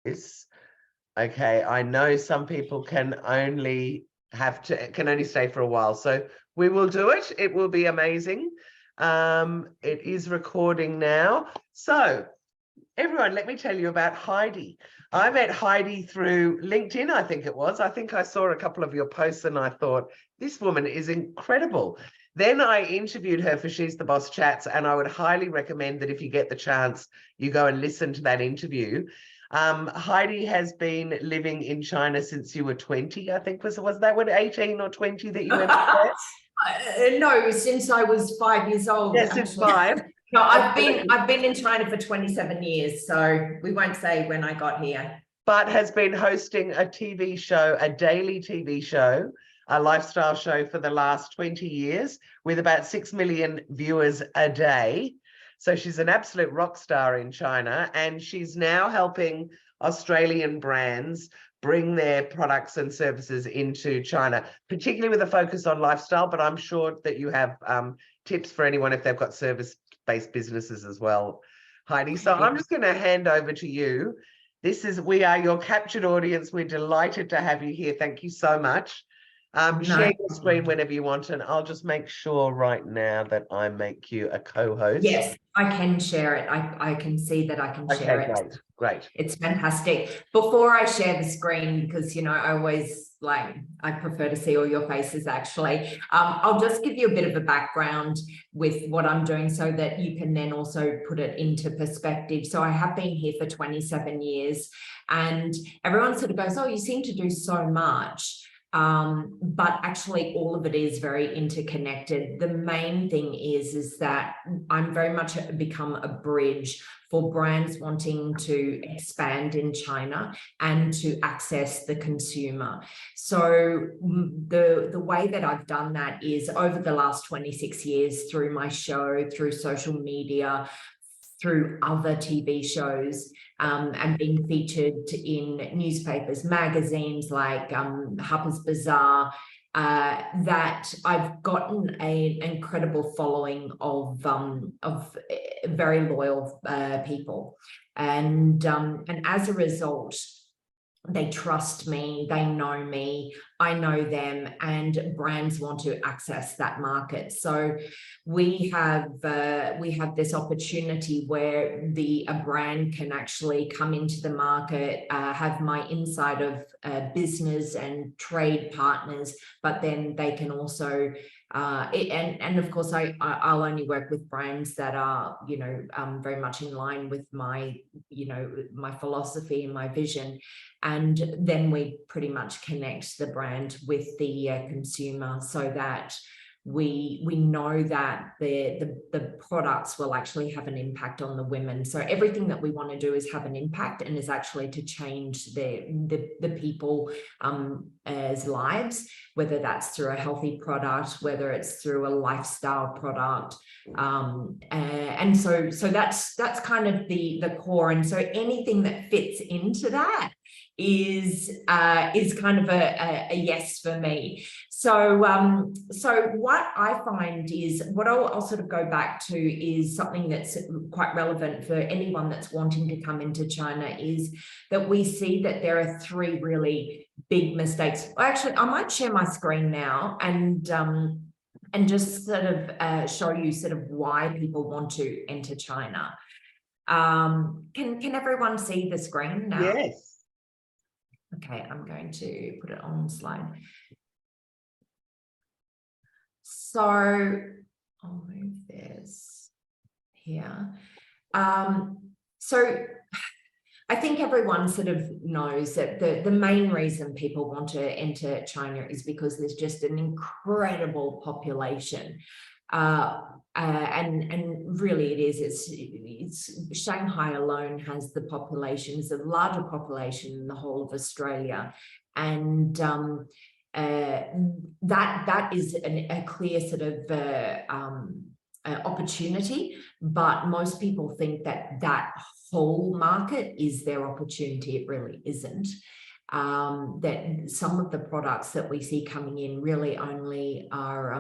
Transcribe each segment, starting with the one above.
Yes. Okay, I know some people can only stay for a while, so we will do it. It will be amazing. It is recording now. So everyone, let me tell you about Heidi. I met Heidi through LinkedIn, I think it was. I think I saw a couple of your posts and I thought, this woman is incredible. Then I interviewed her for She's the Boss Chats, and I would highly recommend that if you get the chance, you go and listen to that interview. Heidi has been living in China since you were 20, I think. Was that when 18 or 20 that you went there? No, since I was 5 years old. Yeah, since 5. No, I've been in China for 27 years, so we won't say when I got here. But has been hosting a TV show, a daily TV show, a lifestyle show for the last 20 years with about 6 million viewers a day. So she's an absolute rock star in China, and she's now helping Australian brands bring their products and services into China, particularly with a focus on lifestyle, but I'm sure that you have tips for anyone if they've got service-based businesses as well, Heidi. So I'm just going to hand over to you. We are your captured audience. We're delighted to have you here. Thank you so much. Share your screen whenever you want, and I'll just make sure right now that I make you a co-host. Yes, I can share it. I can see that I can share it. Okay, great. It's fantastic. Before I share the screen, because, you know, I prefer to see all your faces actually. I'll just give you a bit of a background with what I'm doing so that you can then also put it into perspective. So I have been here for 27 years, and everyone sort of goes, oh, you seem to do so much. But actually all of it is very interconnected. The main thing is that I'm very much become a bridge for brands wanting to expand in China and to access the consumer. So the way that I've done that is over the last 26 years through my show, through social media, through other TV shows, and being featured in newspapers, magazines like Harper's Bazaar, that I've gotten an incredible following of very loyal people, and as a result, they trust me, they know me, I know them, and brands want to access that market. So we have this opportunity where a brand can actually come into the market, have my inside of business and trade partners, but then they can also and of course I'll only work with brands that are, you know, very much in line with my, you know, my philosophy and my vision, and then we pretty much connect the brand with the consumer so that we know that the products will actually have an impact on the women. So everything that we want to do is have an impact and is actually to change the people as lives, whether that's through a healthy product, whether it's through a lifestyle product, and so that's kind of the core. And so anything that fits into that is kind of a yes for me. So what I find is, what I'll sort of go back to is something that's quite relevant for anyone that's wanting to come into China, is that we see that there are 3 really big mistakes. Actually, I might share my screen now and just sort of show you sort of why people want to enter China. Can everyone see the screen now? Yes. Okay, I'm going to put it on slide. So I'll move this here. So I think everyone sort of knows that the main reason people want to enter China is because there's just an incredible population. And really it is, it's Shanghai alone has the population, is a larger population in the whole of Australia. And that is a clear sort of opportunity, but most people think that whole market is their opportunity. It really isn't. That some of the products that we see coming in really only are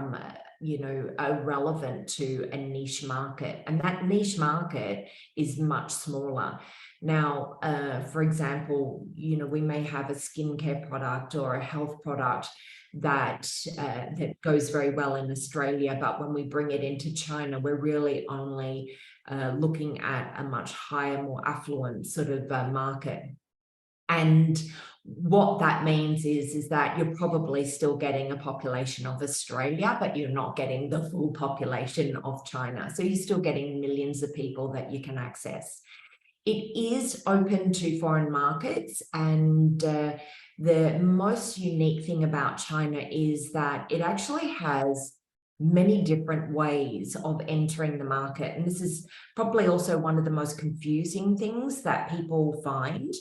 you know, are relevant to a niche market, and that niche market is much smaller. Now, for example, we may have a skincare product or a health product that goes very well in Australia, but when we bring it into China, we're really only looking at a much higher, more affluent sort of market. And what that means is that you're probably still getting a population of Australia, but you're not getting the full population of China. So you're still getting millions of people that you can access. It is open to foreign markets, and the most unique thing about China is that it actually has many different ways of entering the market. And this is probably also one of the most confusing things that people find,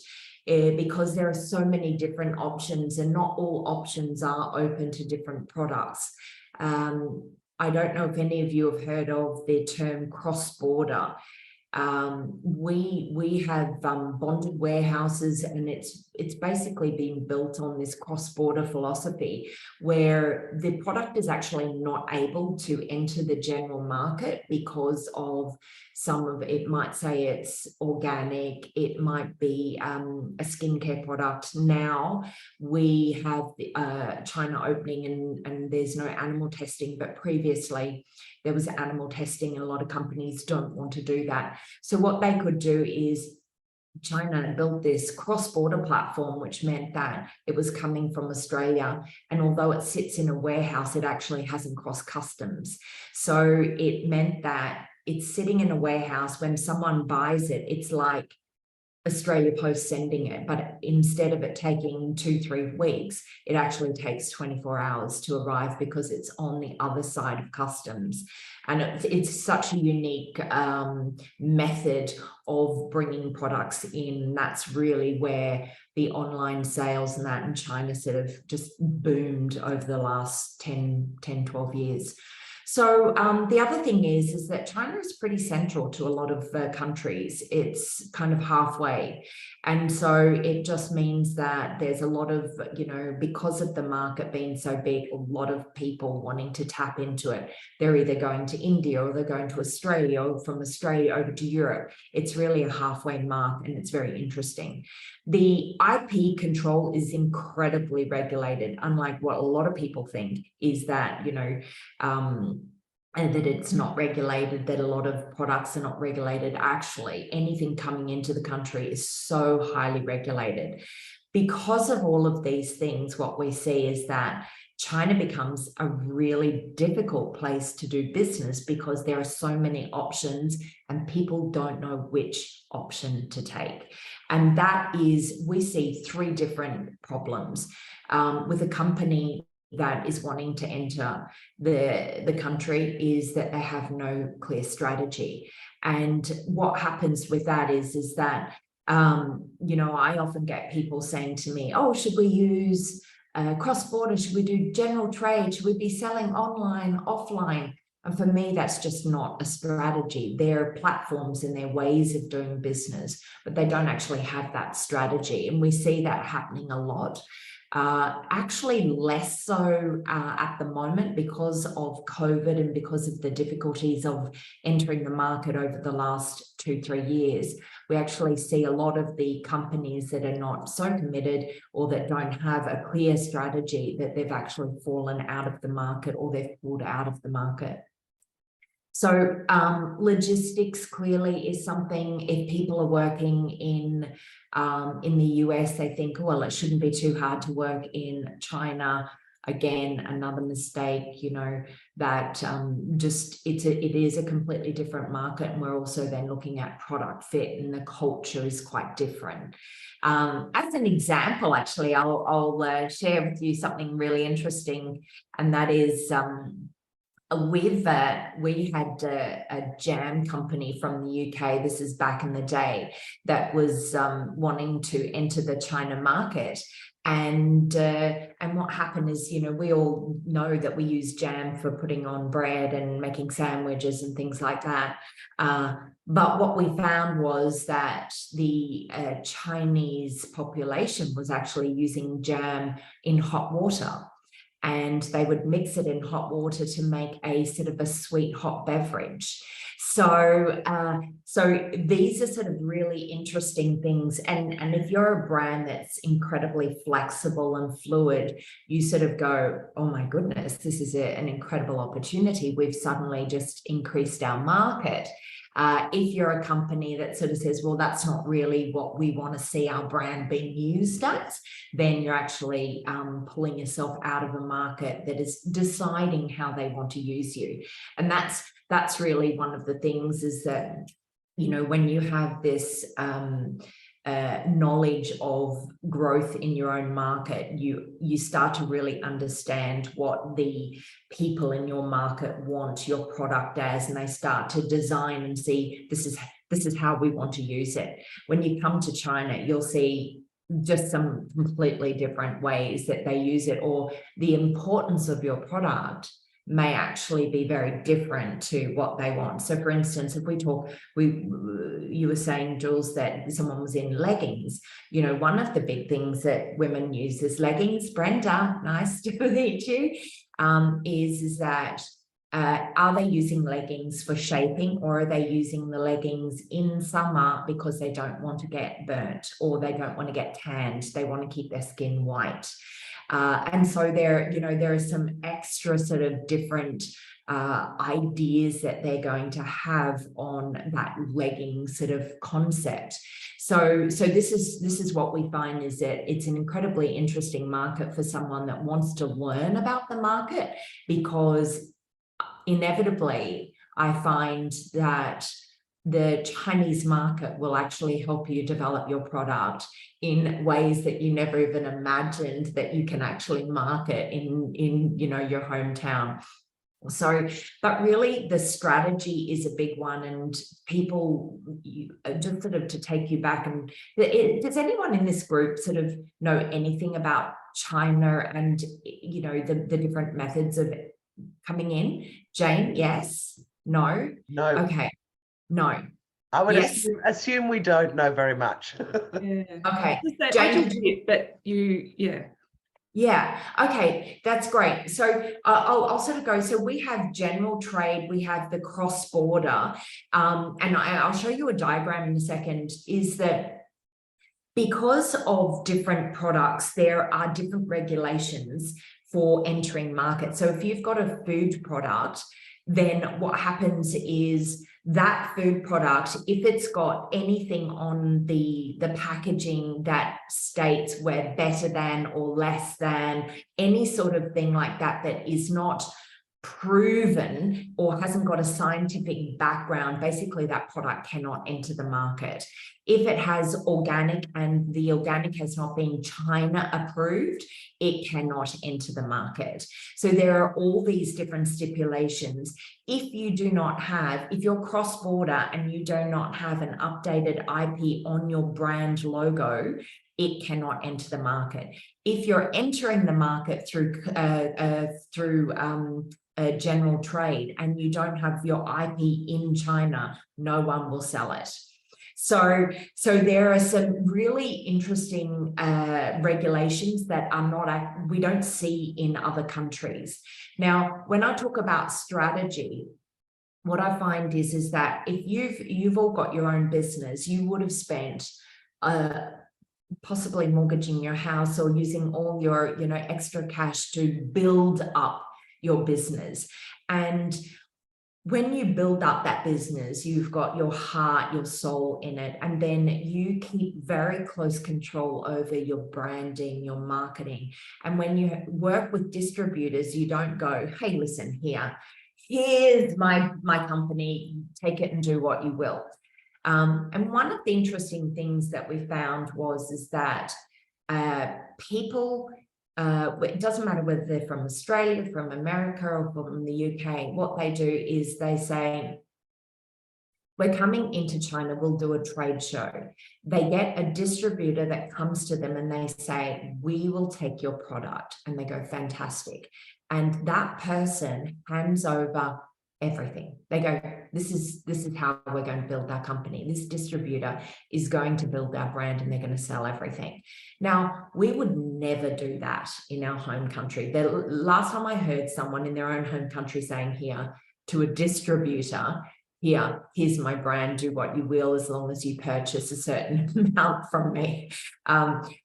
because there are so many different options, and not all options are open to different products. I don't know if any of you have heard of the term cross-border. We have bonded warehouses, and it's basically being built on this cross-border philosophy where the product is actually not able to enter the general market because of some of it. Might say it's organic, it might be a skincare product. Now we have China opening, and there's no animal testing, but previously there was animal testing, and a lot of companies don't want to do that. So what they could do is China built this cross-border platform, which meant that it was coming from Australia. And although it sits in a warehouse, it actually hasn't crossed customs. So it meant that it's sitting in a warehouse. When someone buys it, it's like Australia Post sending it, but instead of it taking 2-3 weeks, it actually takes 24 hours to arrive because it's on the other side of customs. And it's such a unique method of bringing products in. That's really where the online sales and that in China sort of just boomed over the last 10-12 years. So the other thing is that China is pretty central to a lot of countries. It's kind of halfway. And so it just means that there's a lot of, because of the market being so big, a lot of people wanting to tap into it. They're either going to India, or they're going to Australia, or from Australia over to Europe. It's really a halfway mark, and it's very interesting. The IP control is incredibly regulated, unlike what a lot of people think is that, and that it's not regulated, that a lot of products are not regulated. Actually, anything coming into the country is so highly regulated. Because of all of these things, what we see is that China becomes a really difficult place to do business because there are so many options and people don't know which option to take. And that is, we see 3 different problems with a company that is wanting to enter the country, is that they have no clear strategy. And what happens with that is that, I often get people saying to me, oh, should we use cross-border? Should we do general trade? Should we be selling online, offline? And for me, that's just not a strategy. They're platforms and their ways of doing business, but they don't actually have that strategy. And we see that happening a lot. Actually less so at the moment because of COVID and because of the difficulties of entering the market over the last 2-3 years. We actually see a lot of the companies that are not so committed or that don't have a clear strategy, that they've actually fallen out of the market or they've pulled out of the market. So logistics clearly is something. If people are working in the US, they think, well, it shouldn't be too hard to work in China. Again, another mistake, that it is a completely different market. And we're also then looking at product fit, and the culture is quite different. As an example, actually, I'll share with you something really interesting, and that is we had a jam company from the UK. This is back in the day, that was wanting to enter the China market. And what happened is, we all know that we use jam for putting on bread and making sandwiches and things like that. But what we found was that the Chinese population was actually using jam in hot water. And they would mix it in hot water to make a sort of a sweet hot beverage. So these are sort of really interesting things. And if you're a brand that's incredibly flexible and fluid, you sort of go, oh my goodness, this is an incredible opportunity. We've suddenly just increased our market. If you're a company that sort of says, well, that's not really what we want to see our brand being used as, then you're actually pulling yourself out of a market that is deciding how they want to use you. And that's really one of the things, is that, you know, when you have this knowledge of growth in your own market, you start to really understand what the people in your market want your product as, and they start to design and see, this is how we want to use it. When you come to China, you'll see just some completely different ways that they use it, or the importance of your product may actually be very different to what they want. So for instance, if we talk, you were saying, Jules, that someone was in leggings. You know, one of the big things that women use is leggings. Brenda, nice to meet you, is that are they using leggings for shaping, or are they using the leggings in summer because they don't want to get burnt, or they don't want to get tanned, they want to keep their skin white? And so there, you know, there are some extra sort of different ideas that they're going to have on that legging sort of concept. So this is what we find, is that it's an incredibly interesting market for someone that wants to learn about the market, because inevitably I find that the Chinese market will actually help you develop your product in ways that you never even imagined that you can actually market in you know, your hometown. So, but really the strategy is a big one, and people, just sort of to take you back, and does anyone in this group sort of know anything about China and, you know, the different methods of coming in? Jane, yes? No? No. Okay. No. I would Yes. assume we don't know very much. Okay. I Jane, just did, but yeah. Yeah. Okay. That's great. So I'll sort of go. So we have general trade, we have the cross border, and I'll show you a diagram in a second. Is that because of different products, there are different regulations for entering markets. So if you've got a food product, then what happens is that food product, if it's got anything on the packaging that states we're better than or less than, any sort of thing like that, that is not proven or hasn't got a scientific background, basically that product cannot enter the market. If it has organic and the organic has not been China approved, it cannot enter the market. So there are all these different stipulations. If you do not have, if you're cross-border and you do not have an updated IP on your brand logo, it cannot enter the market. If you're entering the market through general trade and you don't have your IP in China, no one will sell it. So there are some really interesting regulations that are not, we don't see in other countries. Now, when I talk about strategy, what I find is that if you've all got your own business, you would have spent possibly mortgaging your house or using all your, you know, extra cash to build up your business. And when you build up that business, you've got your heart, your soul in it, and then you keep very close control over your branding, your marketing. And when you work with distributors, you don't go, hey, listen, here's my company, take it and do what you will. And one of the interesting things that we found is that people, it doesn't matter whether they're from Australia, from America, or from the UK, what they do is they say, we're coming into China, we'll do a trade show. They get a distributor that comes to them and they say, we will take your product. And they go, fantastic. And that person hands over everything. They go, this is how we're going to build our company. This distributor is going to build our brand and they're going to sell everything. Now, we would never do that in our home country. The last time I heard someone in their own home country saying here to a distributor, here's my brand, do what you will, as long as you purchase a certain amount from me.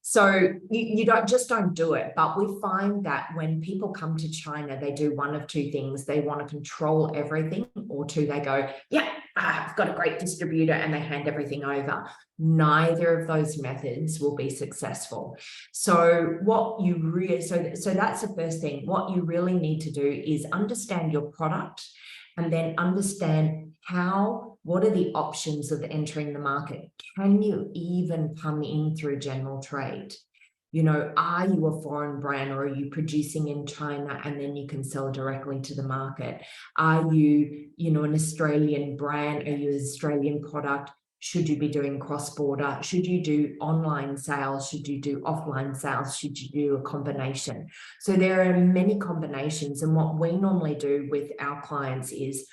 So you don't do it. But we find that when people come to China, they do one of two things. They want to control everything, or two, they go, yeah, I've got a great distributor, and they hand everything over. Neither of those methods will be successful. So what you really, so that's the first thing. What you really need to do is understand your product, and then understand what are the options of entering the market? Can you even come in through general trade? You know, are you a foreign brand, or are you producing in China and then you can sell directly to the market? Are you, an Australian brand? Are you an Australian product? Should you be doing cross-border? Should you do online sales? Should you do offline sales? Should you do a combination? So there are many combinations. And what we normally do with our clients is,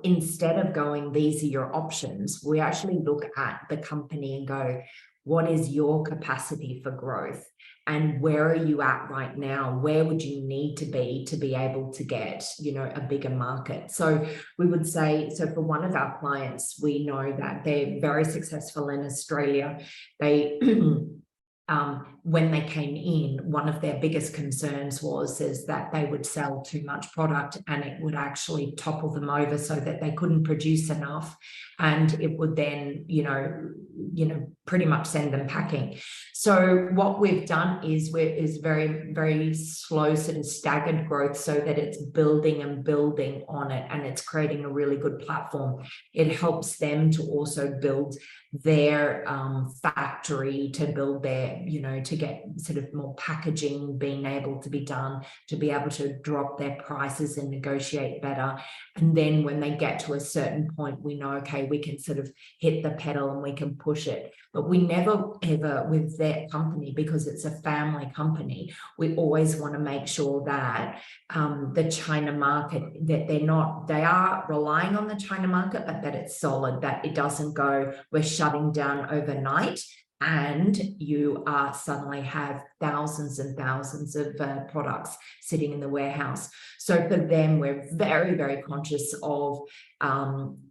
instead of going, these are your options, we actually look at the company and go, what is your capacity for growth? And where are you at right now? Where would you need to be able to get, a bigger market? So we would say, so for one of our clients, we know that they're very successful in Australia. They when they came in, one of their biggest concerns is that they would sell too much product, and it would actually topple them over so that they couldn't produce enough, and it would then, pretty much send them packing. So what we've done is very, very slow, sort of staggered growth, so that it's building and building on it, and it's creating a really good platform. It helps them to also build their factory, to build their, to get sort of more packaging being able to be done, to be able to drop their prices and negotiate better. And then when they get to a certain point, we know, okay, we can sort of hit the pedal and we can push it. But we never ever, with their company, because it's a family company, we always want to make sure that the China market, that they are relying on the China market, but that it's solid, that it doesn't go, we're shutting down overnight and you suddenly have thousands and thousands of products sitting in the warehouse. So for them, we're very, very conscious of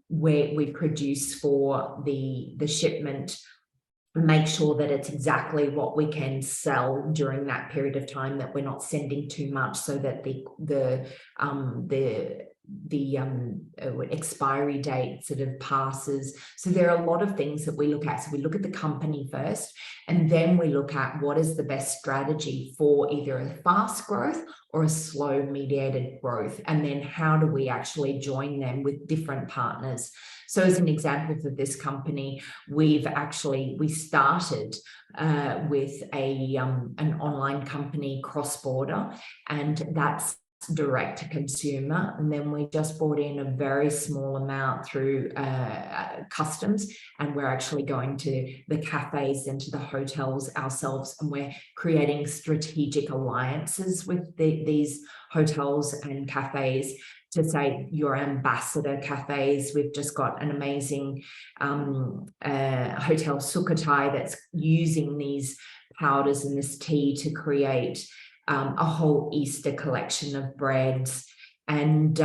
where we produce for the shipment, make sure that it's exactly what we can sell during that period of time, that we're not sending too much, so that the expiry date sort of passes. So there are a lot of things that we look at. So we look at the company first, and then we look at what is the best strategy for either a fast growth or a slow mediated growth, and then how do we actually join them with different partners. So as an example for this company, we started with an online company, cross-border, and that's direct to consumer. And then we just brought in a very small amount through customs, and we're actually going to the cafes and to the hotels ourselves, and we're creating strategic alliances with these hotels and cafes to say, your ambassador cafes. We've just got an amazing hotel, Sukhothai, that's using these powders and this tea to create a whole Easter collection of breads. And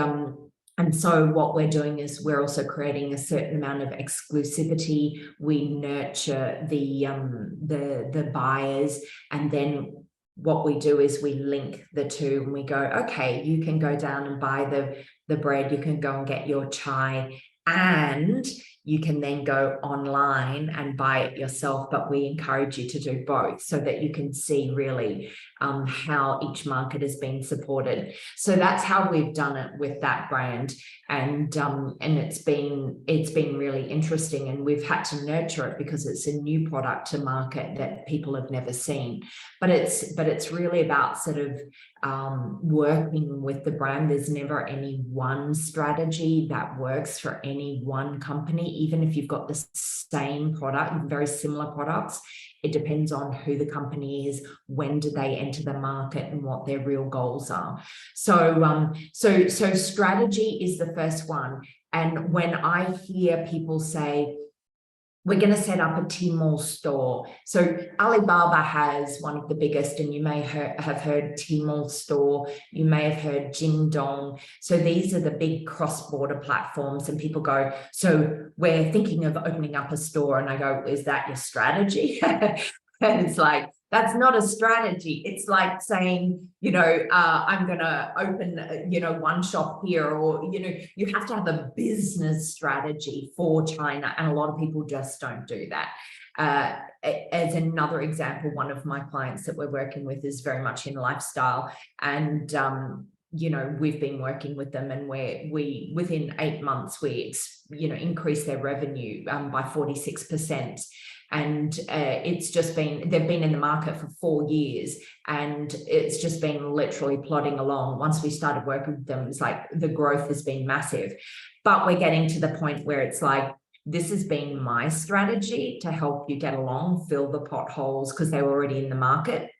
so what we're doing is we're also creating a certain amount of exclusivity. We nurture the buyers, and then what we do is we link the two, and we go, okay, you can go down and buy the bread, you can go and get your chai, and you can then go online and buy it yourself. But we encourage you to do both, so that you can see really how each market has been supported. So that's how we've done it with that brand, and it's been really interesting, and we've had to nurture it because it's a new product to market that people have never seen. But it's really about sort of working with the brand. There's never any one strategy that works for any one company. Even if you've got the same product, very similar products, it depends on who the company is, when do they enter the market, and what their real goals are. So strategy is the first one. And when I hear people say, we're going to set up a Tmall store. So Alibaba has one of the biggest, and you may have heard Tmall store. You may have heard Jingdong. So these are the big cross-border platforms, and people go, so we're thinking of opening up a store. And I go, is that your strategy? And it's like, that's not a strategy. It's like saying, you know, I'm going to open, you know, one shop here, or, you know, you have to have a business strategy for China. And a lot of people just don't do that. As another example, one of my clients that we're working with is very much in lifestyle, and you know, we've been working with them, and we within 8 months we increased their revenue by 46%. And it's just been, they've been in the market for 4 years, and it's just been literally plodding along. Once we started working with them, it's like the growth has been massive. But we're getting to the point where it's like, this has been my strategy to help you get along, fill the potholes because they were already in the market,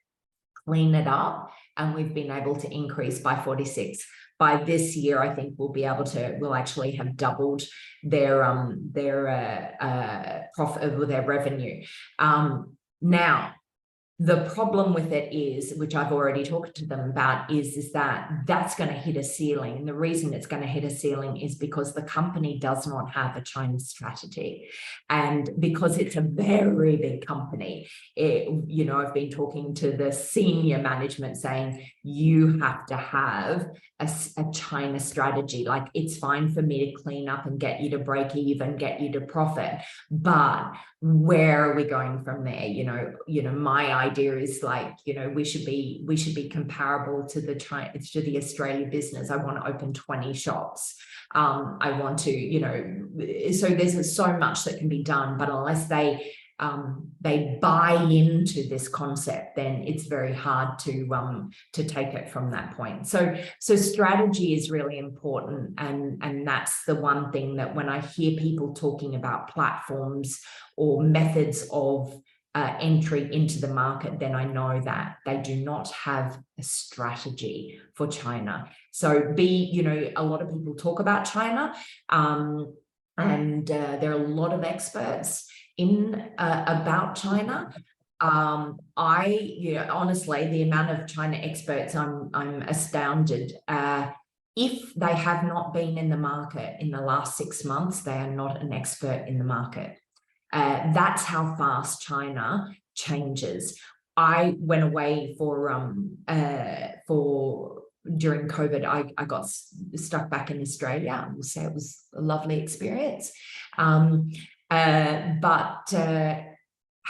clean it up, and we've been able to increase by 46. By this year, I think we'll actually have doubled their profit with their revenue. Now, the problem with it is, which I've already talked to them about, is that that's going to hit a ceiling. And the reason it's going to hit a ceiling is because the company does not have a China strategy. And because it's a very big company, you know, I've been talking to the senior management saying, you have to have a China strategy. Like, it's fine for me to clean up and get you to break even, get you to profit, but where are we going from there? You know, my idea is like, you know, we should be comparable to the Australia business. I want to open 20 shops. I want to, you know, so there's so much that can be done, but unless they buy into this concept, then it's very hard to take it from that point. So strategy is really important, and that's the one thing that when I hear people talking about platforms or methods of entry into the market, then I know that they do not have a strategy for China. So you know, a lot of people talk about China, and there are a lot of experts about China. You know, honestly, the amount of China experts, I'm astounded. If they have not been in the market in the last 6 months, they are not an expert in the market. That's how fast China changes. I went away during COVID. I got stuck back in Australia. I will say it was a lovely experience. But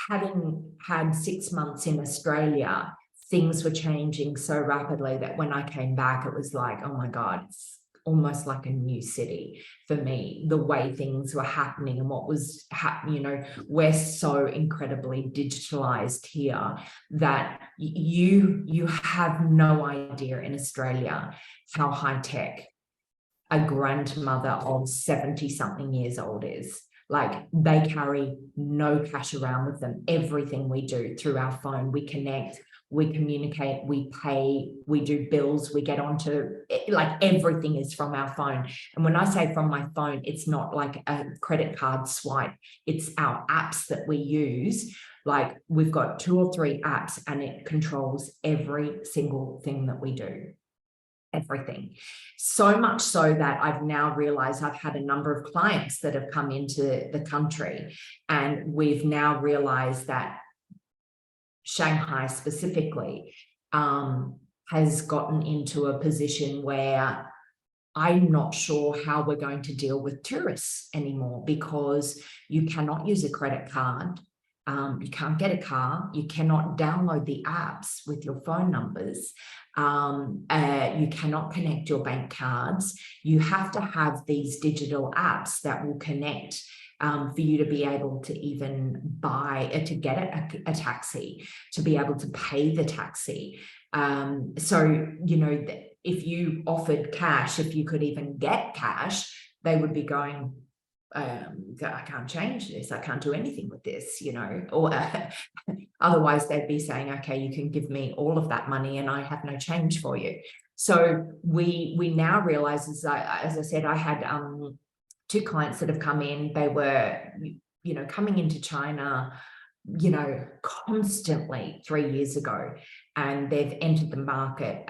having had 6 months in Australia, things were changing so rapidly that when I came back, it was like, oh my God, it's almost like a new city for me, the way things were happening and what was happening. You know, we're so incredibly digitalized here that you have no idea in Australia how high tech a grandmother of 70-something years old is. Like, they carry no cash around with them. Everything we do through our phone, we connect, we communicate, we pay, we do bills, we get onto, like, everything is from our phone. And when I say from my phone, it's not like a credit card swipe. It's our apps that we use. Like, we've got 2 or 3 apps, and it controls every single thing that we do. Everything. So much so that I've now realized I've had a number of clients that have come into the country, and we've now realized that Shanghai specifically has gotten into a position where I'm not sure how we're going to deal with tourists anymore, because you cannot use a credit card. You can't get a car. You cannot download the apps with your phone numbers. You cannot connect your bank cards. You have to have these digital apps that will connect for you to be able to even to get a taxi, to be able to pay the taxi. So, you know, if you offered cash, if you could even get cash, they would be going, I can't change this. I can't do anything with this, you know, or otherwise they'd be saying, okay, you can give me all of that money and I have no change for you. So we now realize, as I said, I had 2 clients that have come in. They were you know, coming into China, you know, constantly 3 years ago, and they've entered the market.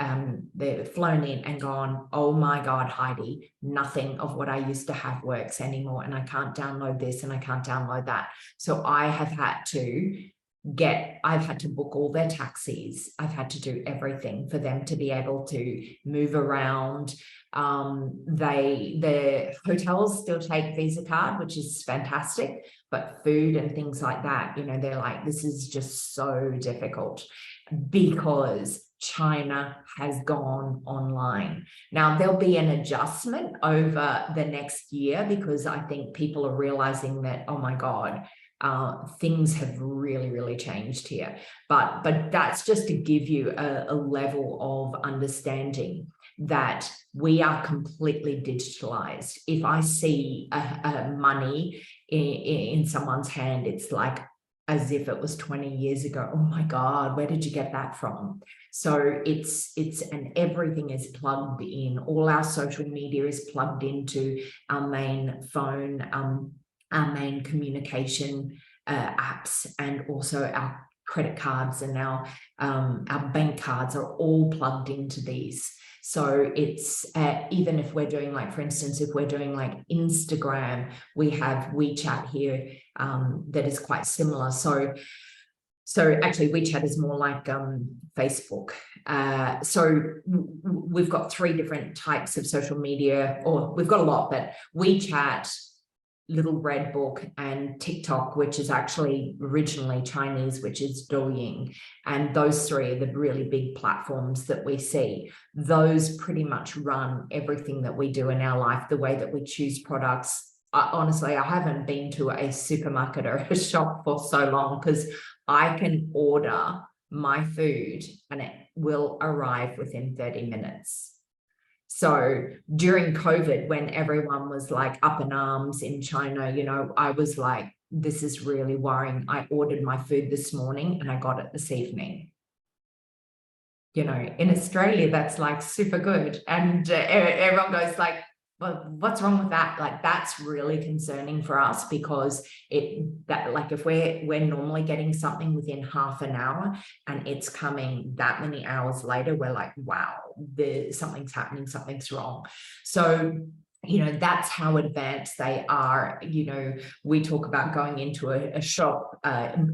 They've flown in and gone, oh my God, Heidi, nothing of what I used to have works anymore, and I can't download this and I can't download that. So I've had to book all their taxis. I've had to do everything for them to be able to move around. The hotels still take Visa card, which is fantastic, but food and things like that, you know, they're like, this is just so difficult because China has gone online. Now, there'll be an adjustment over the next year because I think people are realizing that, oh my God, things have really changed here. But that's just to give you a level of understanding that we are completely digitalized. If I see a money in someone's hand, it's like as if it was 20 years ago. Oh my God, where did you get that from? So it's and everything is plugged in. All our social media is plugged into our main phone, our main communication apps, and also our credit cards and our bank cards are all plugged into these. So it's even if we're doing, like, for instance, if we're doing like Instagram, we have WeChat here that is quite similar. So actually WeChat is more like Facebook. So we've got 3 different types of social media, or we've got a lot, but WeChat, Little Red Book, and TikTok, which is actually originally Chinese, which is Douyin. And those 3 are the really big platforms that we see. Those pretty much run everything that we do in our life, the way that we choose products. Honestly, I haven't been to a supermarket or a shop for so long because I can order my food and it will arrive within 30 minutes. So during COVID, when everyone was like up in arms in China, you know, I was like, this is really worrying. I ordered my food this morning and I got it this evening. You know, in Australia, that's like super good. And everyone goes like, well, what's wrong with that? Like, that's really concerning for us because if we're normally getting something within half an hour and it's coming that many hours later, we're like, wow, something's happening, something's wrong. So, you know, that's how advanced they are. You know, we talk about going into a shop,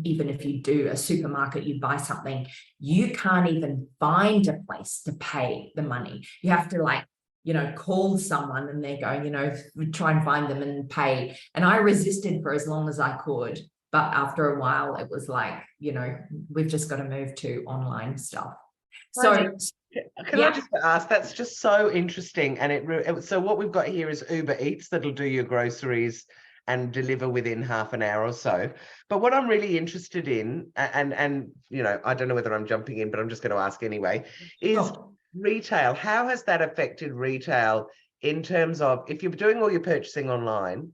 even if you do a supermarket, you buy something, you can't even find a place to pay the money. You have to, like, you know, call someone and they go, you know, try and find them and pay. And I resisted for as long as I could. But after a while, it was like, you know, we've just got to move to online stuff. So can I just ask, that's just so interesting. And so what we've got here is Uber Eats that'll do your groceries and deliver within half an hour or so. But what I'm really interested in, and you know, I don't know whether I'm jumping in, but I'm just going to ask anyway, is retail. How has that affected retail in terms of if you're doing all your purchasing online?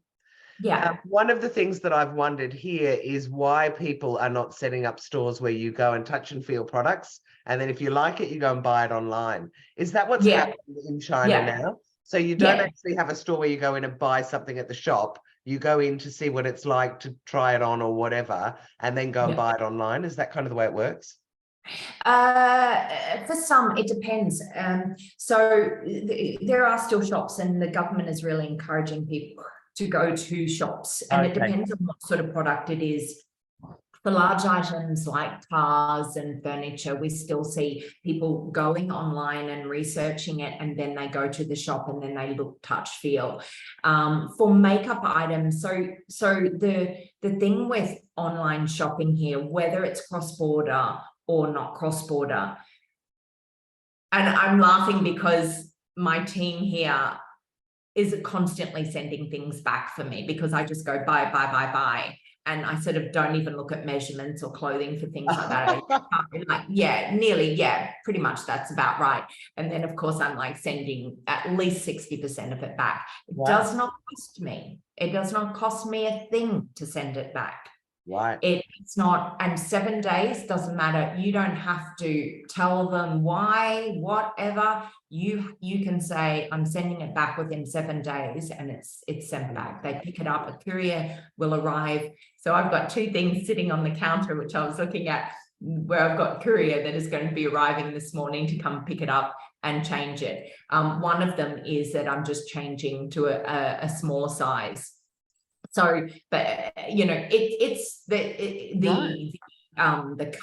Yeah. One of the things that I've wondered here is why people are not setting up stores where you go and touch and feel products, and then if you like it, you go and buy it online. Is that what's happening in China now? So you don't actually have a store where you go in and buy something at the shop. You go in to see what it's like to try it on or whatever, and then go and buy it online. Is that kind of the way it works? For some, it depends. So there are still shops, and the government is really encouraging people to go to shops, and it depends on what sort of product it is. For large items like cars and furniture, we still see people going online and researching it, and then they go to the shop and then they look, touch, feel. For makeup items, so the thing with online shopping here, whether it's cross-border or not cross-border, and I'm laughing because my team here is constantly sending things back for me because I just go buy. And I sort of don't even look at measurements or clothing for things like that. Like, pretty much that's about right. And then of course I'm like sending at least 60% of it back. It does not cost me. It does not cost me a thing to send it back. Right. It's not, and 7 days doesn't matter. You don't have to tell them why, whatever. You can say, I'm sending it back within 7 days, and it's sent back. They pick it up, a courier will arrive. So I've got 2 things sitting on the counter, which I was looking at, where I've got courier that is going to be arriving this morning to come pick it up and change it. One of them is that I'm just changing to a smaller size. So, but you know, it's the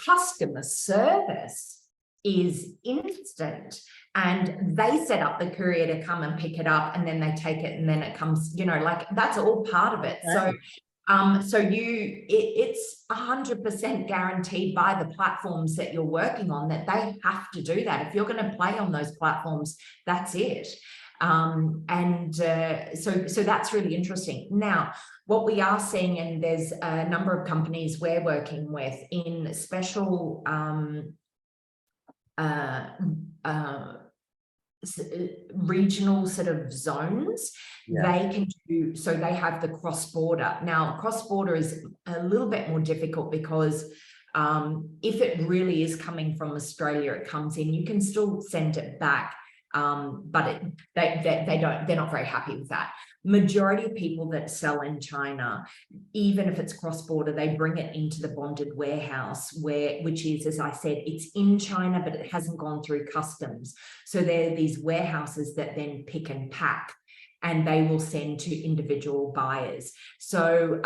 customer service is instant, and they set up the courier to come and pick it up, and then they take it, and then it comes, you know, like that's all part of it. Okay. So it's 100% guaranteed by the platforms that you're working on that they have to do that. If you're going to play on those platforms, that's it. So that's really interesting. Now, what we are seeing, and there's a number of companies we're working with in special regional sort of zones, they can do, so they have the cross-border. Now, cross-border is a little bit more difficult because if it really is coming from Australia, it comes in, you can still send it back. But they're not very happy with that. Majority of people that sell in China, even if it's cross-border, they bring it into the bonded warehouse, which is, as I said, it's in China, but it hasn't gone through customs. So there are these warehouses that then pick and pack, and they will send to individual buyers. So,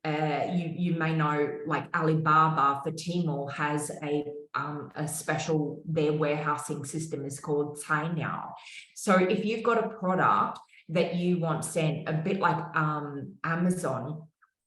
you may know, like Alibaba for Tmall has a special, their warehousing system is called Cainiao. So if you've got a product that you want sent, a bit like Amazon,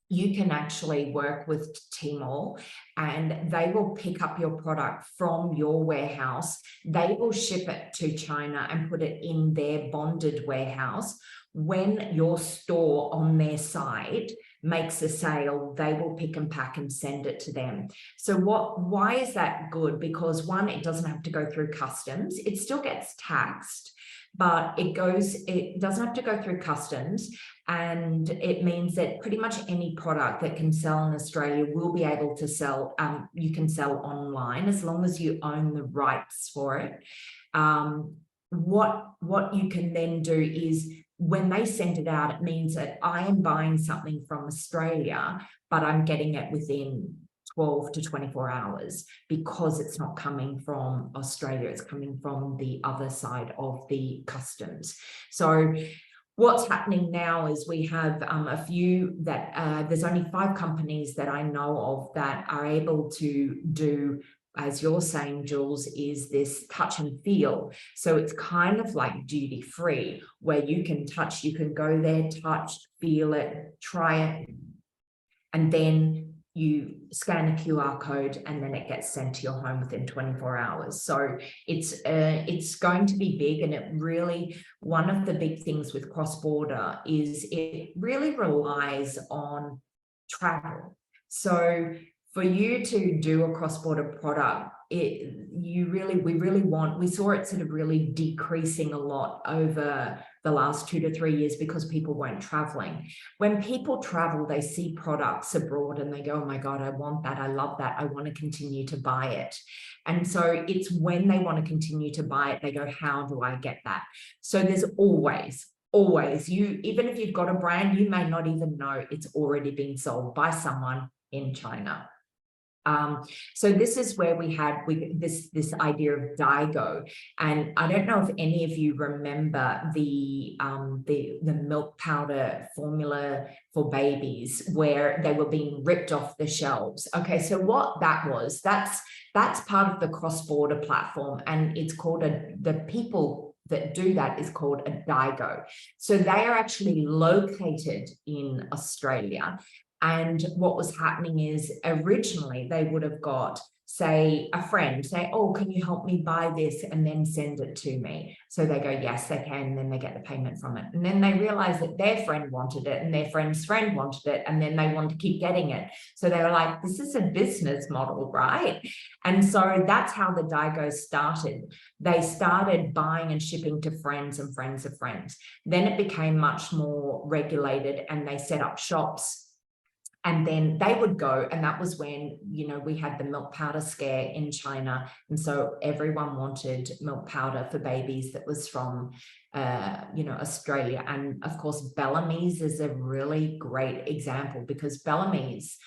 you can actually work with Tmall, and they will pick up your product from your warehouse. They will ship it to China and put it in their bonded warehouse. When your store on their site makes a sale, they will pick and pack and send it to them. So why is that good? Because one, it doesn't have to go through customs. It still gets taxed, but it doesn't have to go through customs. And it means that pretty much any product that can sell in Australia will be able to sell, you can sell online as long as you own the rights for it. What you can then do is, when they send it out, it means that I am buying something from Australia, but I'm getting it within 12 to 24 hours because it's not coming from Australia, it's coming from the other side of the customs. So what's happening now is we have a few that there's only 5 companies that I know of that are able to do, as you're saying, Jules, is this touch and feel. So it's kind of like duty free, where you can touch, you can go there, touch, feel it, try it, and then you scan a QR code, and then it gets sent to your home within 24 hours. So it's going to be big, and it really, one of the big things with cross-border is it really relies on travel. So for you to do a cross-border product, we saw it sort of really decreasing a lot over the last 2 to 3 years because people weren't traveling. When people travel, they see products abroad and they go, oh my God, I want that. I love that. I want to continue to buy it. And so it's when they want to continue to buy it, they go, how do I get that? So there's always, even if you've got a brand, you may not even know it's already been sold by someone in China. So this is where we had this idea of Daigo, and I don't know if any of you remember the milk powder formula for babies where they were being ripped off the shelves. Okay, so what that was, that's part of the cross-border platform, and it's called the people that do that is called a Daigo. So they are actually located in Australia. And what was happening is, originally they would have got, say, a friend say, oh, can you help me buy this, and then send it to me. So they go, yes, they can. And then they get the payment from it. And then they realize that their friend wanted it, and their friend's friend wanted it, and then they want to keep getting it. So they were like, this is a business model, right? And so that's how the Daigo started. They started buying and shipping to friends and friends of friends. Then it became much more regulated, and they set up shops. And then they would go, and that was when, you know, we had the milk powder scare in China. And so everyone wanted milk powder for babies that was from, you know, Australia. And of course, Bellamy's is a really great example, because Bellamy's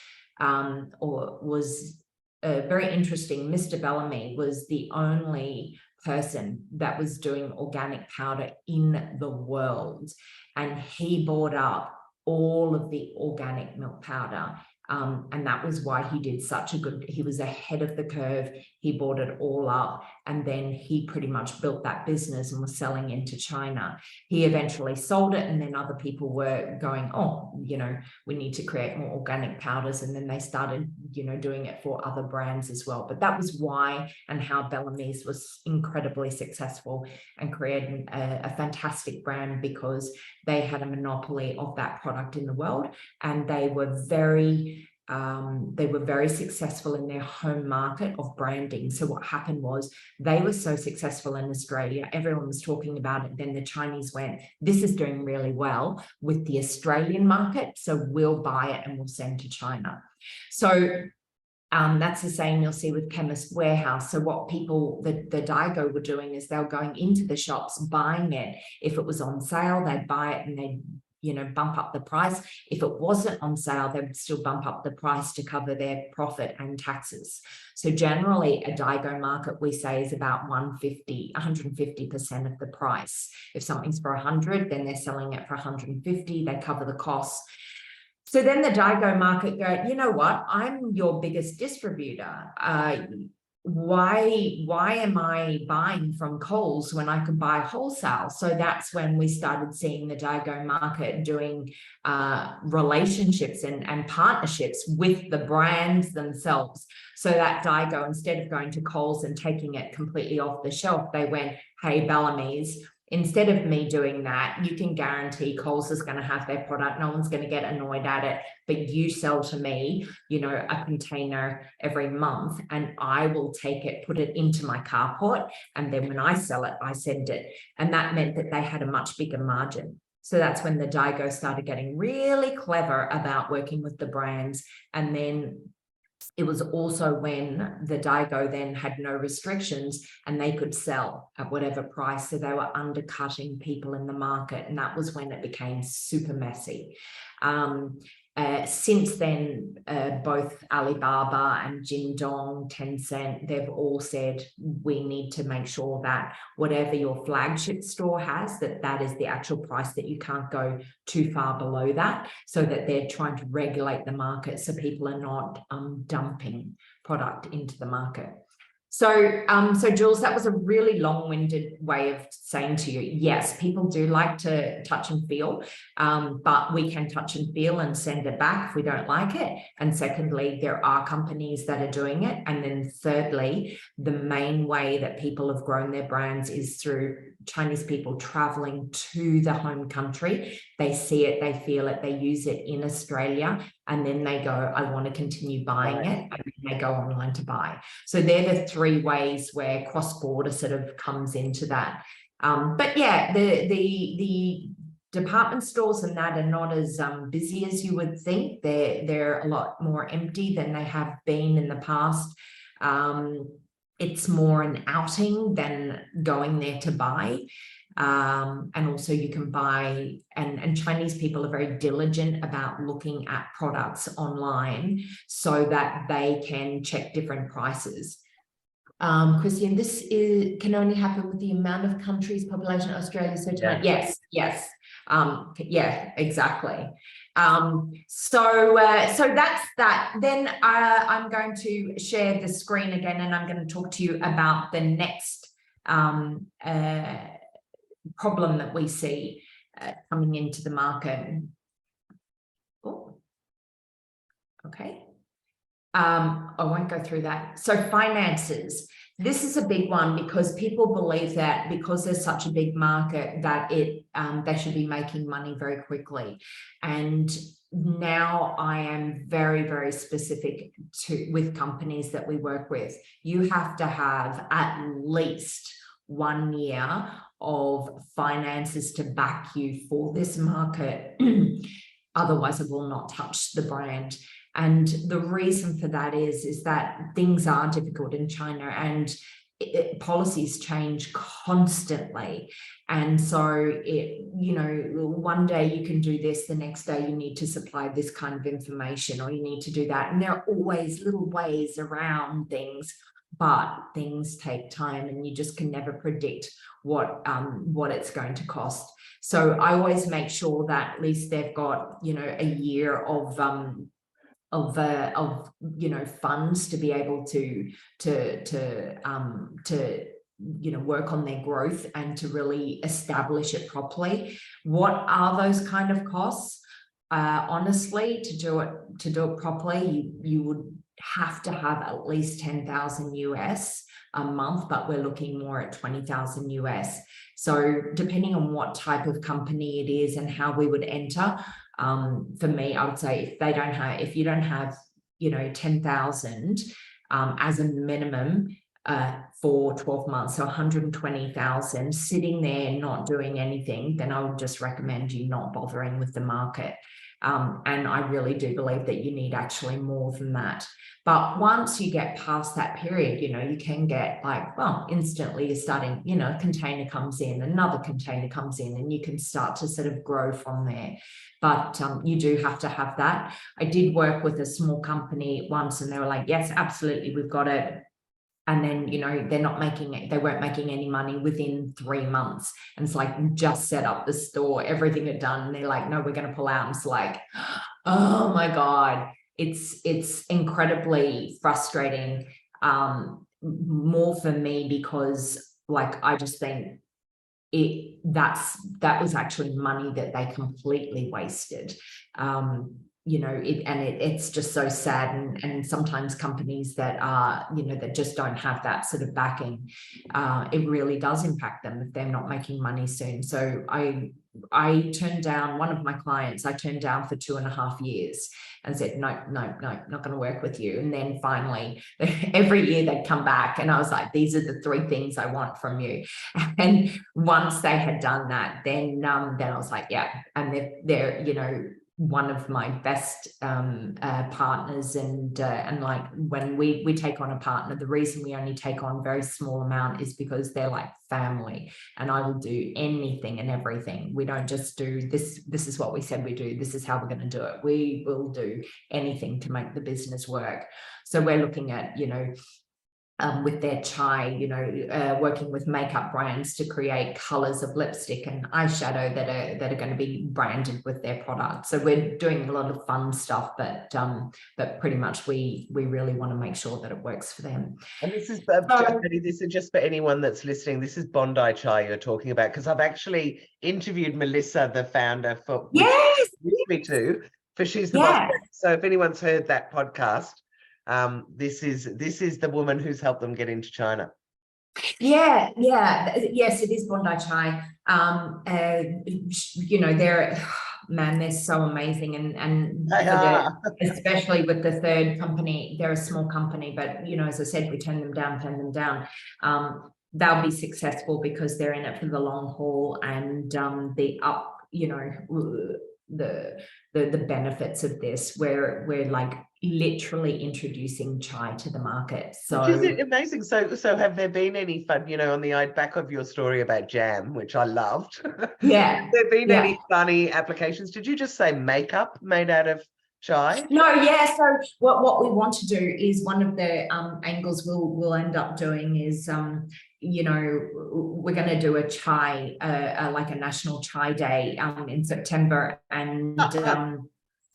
was very interesting. Mr. Bellamy was the only person that was doing organic powder in the world. And he bought up all of the organic milk powder. And that was why he did such a good, he was ahead of the curve. He bought it all up, and then he pretty much built that business and was selling into China. He eventually sold it, and then other people were going, oh, you know, we need to create more organic powders. And then they started, you know, doing it for other brands as well. But that was why and how Bellamy's was incredibly successful and created a fantastic brand, because they had a monopoly of that product in the world, and they were very successful in their home market of branding. So what happened was, they were so successful in Australia, everyone was talking about it. Then the Chinese went, this is doing really well with the Australian market, so we'll buy it and we'll send to China. So that's the same you'll see with Chemist Warehouse. So what people, the Daigou were doing is they were going into the shops, buying it. If it was on sale, they'd buy it and they'd, you know, bump up the price. If it wasn't on sale, they would still bump up the price to cover their profit and taxes. So generally, a Daigou market, we say, is about 150% of the price. If something's for 100, then they're selling it for 150. They cover the costs. So then the Daigou market go, you know what, I'm your biggest distributor. Why am I buying from Coles when I can buy wholesale? So that's when we started seeing the Daigou market doing relationships and partnerships with the brands themselves. So that Daigou, instead of going to Coles and taking it completely off the shelf, they went, hey, Bellamy's, instead of me doing that, you can guarantee Coles is going to have their product. No one's going to get annoyed at it, but you sell to me, you know, a container every month, and I will take it, put it into my carport. And then when I sell it, I send it. And that meant that they had a much bigger margin. So that's when the Daigou started getting really clever about working with the brands. And then it was also when the Daigou then had no restrictions and they could sell at whatever price. So they were undercutting people in the market. And that was when it became super messy. Since then, both Alibaba and Jingdong, Tencent, they've all said, we need to make sure that whatever your flagship store has, that is the actual price, that you can't go too far below that, so that they're trying to regulate the market so people are not dumping product into the market. So, Jules, that was a really long-winded way of saying to you, yes, people do like to touch and feel, but we can touch and feel and send it back if we don't like it. And secondly, there are companies that are doing it. And then thirdly, the main way that people have grown their brands is through Chinese people traveling to the home country. They see it, they feel it, they use it in Australia, and then they go, I want to continue buying it, and then they go online to buy. So they're the three ways where cross-border sort of comes into that. But yeah, the department stores and that are not as busy as you would think. They're a lot more empty than they have been in the past. It's more an outing than going there to buy. And also you can buy, and Chinese people are very diligent about looking at products online so that they can check different prices. Christian, this can only happen with the amount of countries, population of Australia so tiny. Yes. Yeah, exactly. So that's that. Then I'm going to share the screen again, and I'm going to talk to you about the next problem that we see coming into the market. Oh, okay. I won't go through that. So finances. This is a big one because people believe that because there's such a big market that they should be making money very quickly. And now I am very, very specific with companies that we work with. You have to have at least 1 year of finances to back you for this market. Otherwise, I will not touch the brand. And the reason for that is that things are difficult in China, and policies change constantly. And so one day you can do this, the next day you need to supply this kind of information, or you need to do that. And there are always little ways around things, but things take time, and you just can never predict what it's going to cost. So I always make sure that at least they've got, a year of funds to be able to work on their growth and to really establish it properly. What are those kind of costs? Honestly, to do it properly, you would have to have at least 10,000 US a month, but we're looking more at 20,000 US. So depending on what type of company it is and how we would enter, for me, I would say if you don't have 10,000 as a minimum for 12 months, so 120,000 sitting there not doing anything, then I would just recommend you not bothering with the market. And I really do believe that you need actually more than that. But once you get past that period, you can get instantly you're starting, a container comes in, another container comes in, and you can start to sort of grow from there. But you do have to have that. I did work with a small company once, and they were like, yes, absolutely, we've got it. And then, they weren't making any money within 3 months. And it's like, just set up the store, everything had done. And they're like, no, we're going to pull out. And it's like, oh my God, it's incredibly frustrating. More for me, because I just think that was actually money that they completely wasted. It's just so sad, and sometimes companies that are that just don't have that sort of backing, it really does impact them if they're not making money soon. So I turned down one of my clients. I turned down for 2.5 years and said, no, not going to work with you. And then finally, every year they'd come back, and I was like, these are the 3 things I want from you. And once they had done that, then I was like, yeah. And they're one of my best partners, and like when we take on a partner, the reason we only take on a very small amount is because they're like family, and I will do anything and everything. We don't just do this is what we said we do, this is how we're going to do it. We will do anything to make the business work. So we're looking at with their chai, working with makeup brands to create colors of lipstick and eyeshadow that are going to be branded with their product. So we're doing a lot of fun stuff, but pretty much we really want to make sure that it works for them. And this is just for anyone that's listening. This is Bondi Chai you're talking about, because I've actually interviewed Melissa, the founder, for yes, me too, for She's the Boss. So if anyone's heard that podcast, this is the woman who's helped them get into China. Yes, it is Bondi Chai. They're so amazing, and especially with the third company, they're a small company, but as I said, we turn them down. They'll be successful because they're in it for the long haul, and the benefits of this, we're like literally introducing chai to the market. So which is amazing. So have there been any fun, on the back of your story about jam, which I loved? Yeah. Have there been any funny applications? Did you just say makeup made out of chai? No, yeah. So what we want to do is, one of the angles we'll end up doing is we're going to do a chai, like a national chai day in September, and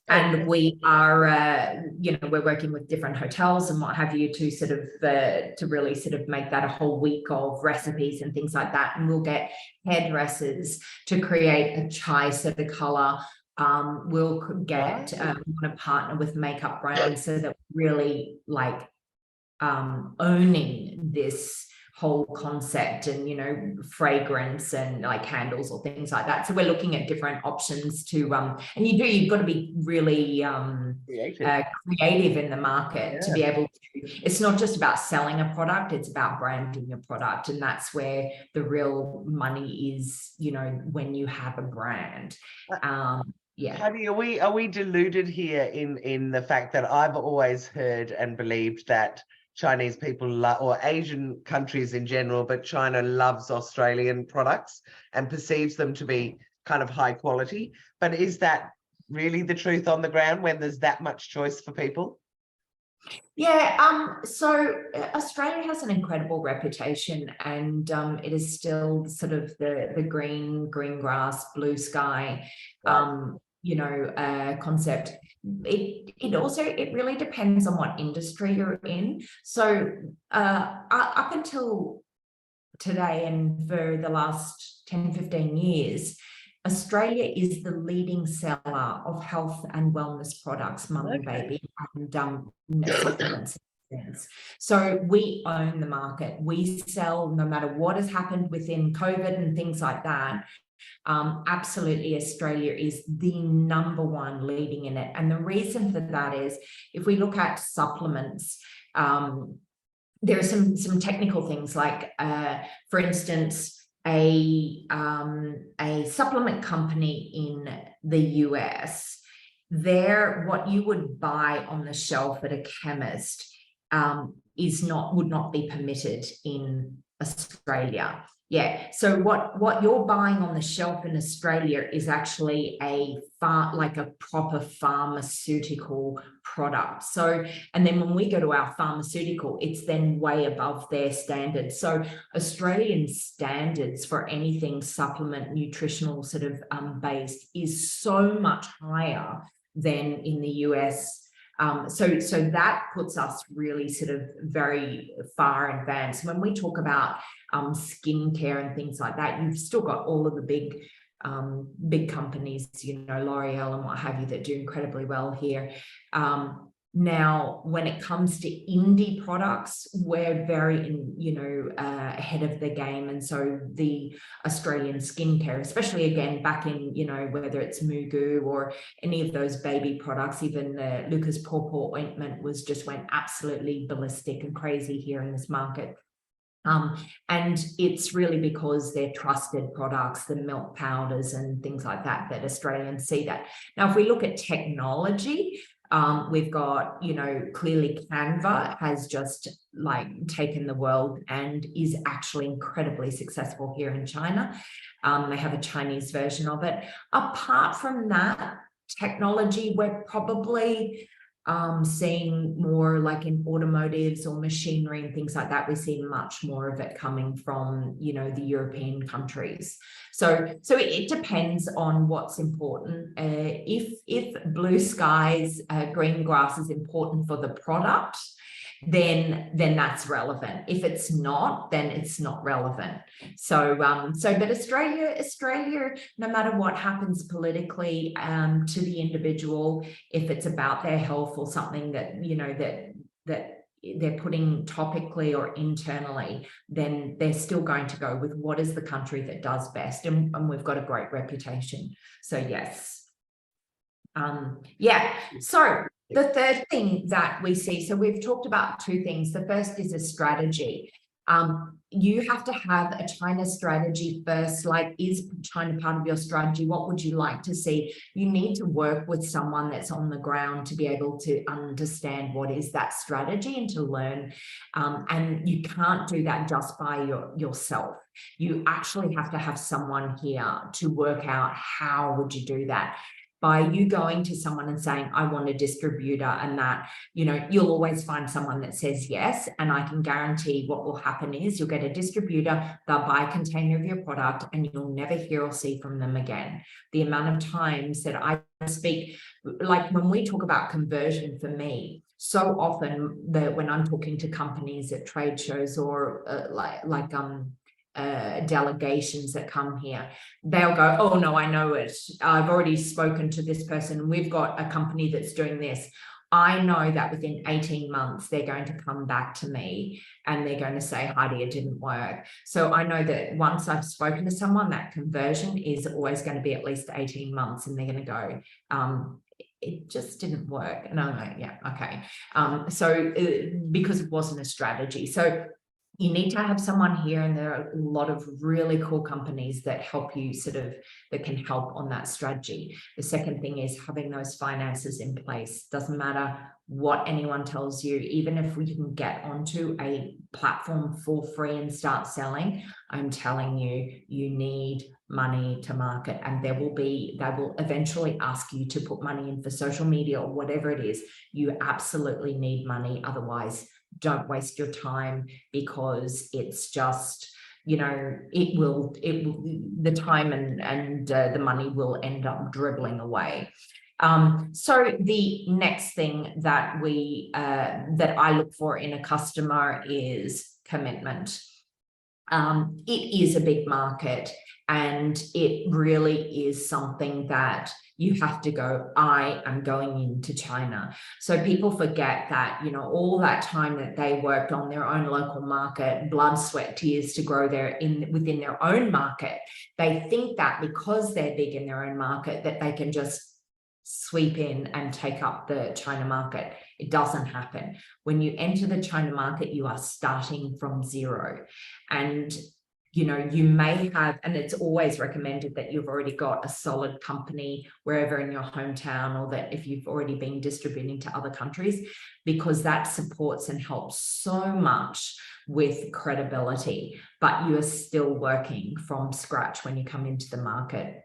and we are we're working with different hotels and what have you to sort of to really sort of make that a whole week of recipes and things like that. And we'll get hairdressers to create a chai sort of color. We'll get we want to partner with makeup brands so that we're really like owning this whole concept, and fragrance and like candles or things like that. So we're looking at different options to and you've got to be really creative in the market to be able to. It's not just about selling a product, it's about branding your product, and that's where the real money is, when you have a brand. Yeah. Heidi, are we deluded here in the fact that I've always heard and believed that Chinese people or Asian countries in general, but China loves Australian products and perceives them to be kind of high quality. But is that really the truth on the ground when there's that much choice for people? Yeah, so Australia has an incredible reputation, and it is still sort of the green grass, blue sky, Right. concept. It really depends on what industry you're in. So up until today and for the last 10-15 years, Australia is the leading seller of health and wellness products, mum and baby, and supplements. So we own the market. We sell no matter what has happened within COVID and things like that. Absolutely, Australia is the #1 leading in it. And the reason for that is, if we look at supplements, there are some technical things like, for instance, a supplement company in the US, what you would buy on the shelf at a chemist would not be permitted in Australia. Yeah, so what you're buying on the shelf in Australia is actually like a proper pharmaceutical product. So, and then when we go to our pharmaceutical, it's then way above their standards. So Australian standards for anything supplement, nutritional sort of based is so much higher than in the US. So that puts us really sort of very far advanced. When we talk about skincare and things like that, you've still got all of the big companies, L'Oreal and what have you, that do incredibly well here. Now, when it comes to indie products, we're very, ahead of the game. And so the Australian skincare, especially again, back in, whether it's Mugu or any of those baby products, even the Lucas Pawpaw ointment went absolutely ballistic and crazy here in this market. And it's really because they're trusted products, the milk powders and things like that, that Australians see that. Now, if we look at technology, we've got, clearly Canva has just taken the world and is actually incredibly successful here in China. They have a Chinese version of it. Apart from that, technology, we're probably seeing more like in automotives or machinery and things like that. We see much more of it coming from, the European countries. So it depends on what's important. If blue skies, green grass is important for the product, then that's relevant. If it's not, then it's not relevant. But Australia, no matter what happens politically, to the individual, if it's about their health or something that, that they're putting topically or internally, then they're still going to go with what is the country that does best. And we've got a great reputation. So yes. So the third thing that we see, so we've talked about two things. The first is a strategy. You have to have a China strategy first. Is China part of your strategy? What would you like to see? You need to work with someone that's on the ground to be able to understand what is that strategy and to learn. And you can't do that just by yourself. You actually have to have someone here to work out how would you do that. By you going to someone and saying, I want a distributor, and that, you'll always find someone that says yes. And I can guarantee what will happen is you'll get a distributor, they'll buy a container of your product, and you'll never hear or see from them again. The amount of times that I speak, like when we talk about conversion, for me, so often when I'm talking to companies at trade shows or delegations that come here, they'll go, oh no, I know it, I've already spoken to this person, we've got a company that's doing this. I know that within 18 months they're going to come back to me and they're going to say, Heidi, it didn't work. So I know that once I've spoken to someone, that conversion is always going to be at least 18 months, and they're going to go, it just didn't work. And I'm like, yeah, okay. Because it wasn't a strategy. So you need to have someone here, and there are a lot of really cool companies that help you that can help on that strategy. The second thing is having those finances in place. Doesn't matter what anyone tells you, even if we can get onto a platform for free and start selling, I'm telling you, you need money to market, and they will eventually ask you to put money in for social media or whatever it is. You absolutely need money. Otherwise, don't waste your time, because it's just, the time and the money will end up dribbling away. So the next thing that that I look for in a customer is commitment. It is a big market, and it really is something that you have to go, I am going into China. So people forget that, all that time that they worked on their own local market, blood, sweat, tears to grow within their own market. They think that because they're big in their own market, that they can just sweep in and take up the China market. It doesn't happen. When you enter the China market, you are starting from zero. And you may have, and it's always recommended that you've already got a solid company wherever in your hometown, or that if you've already been distributing to other countries, because that supports and helps so much with credibility. But you are still working from scratch when you come into the market.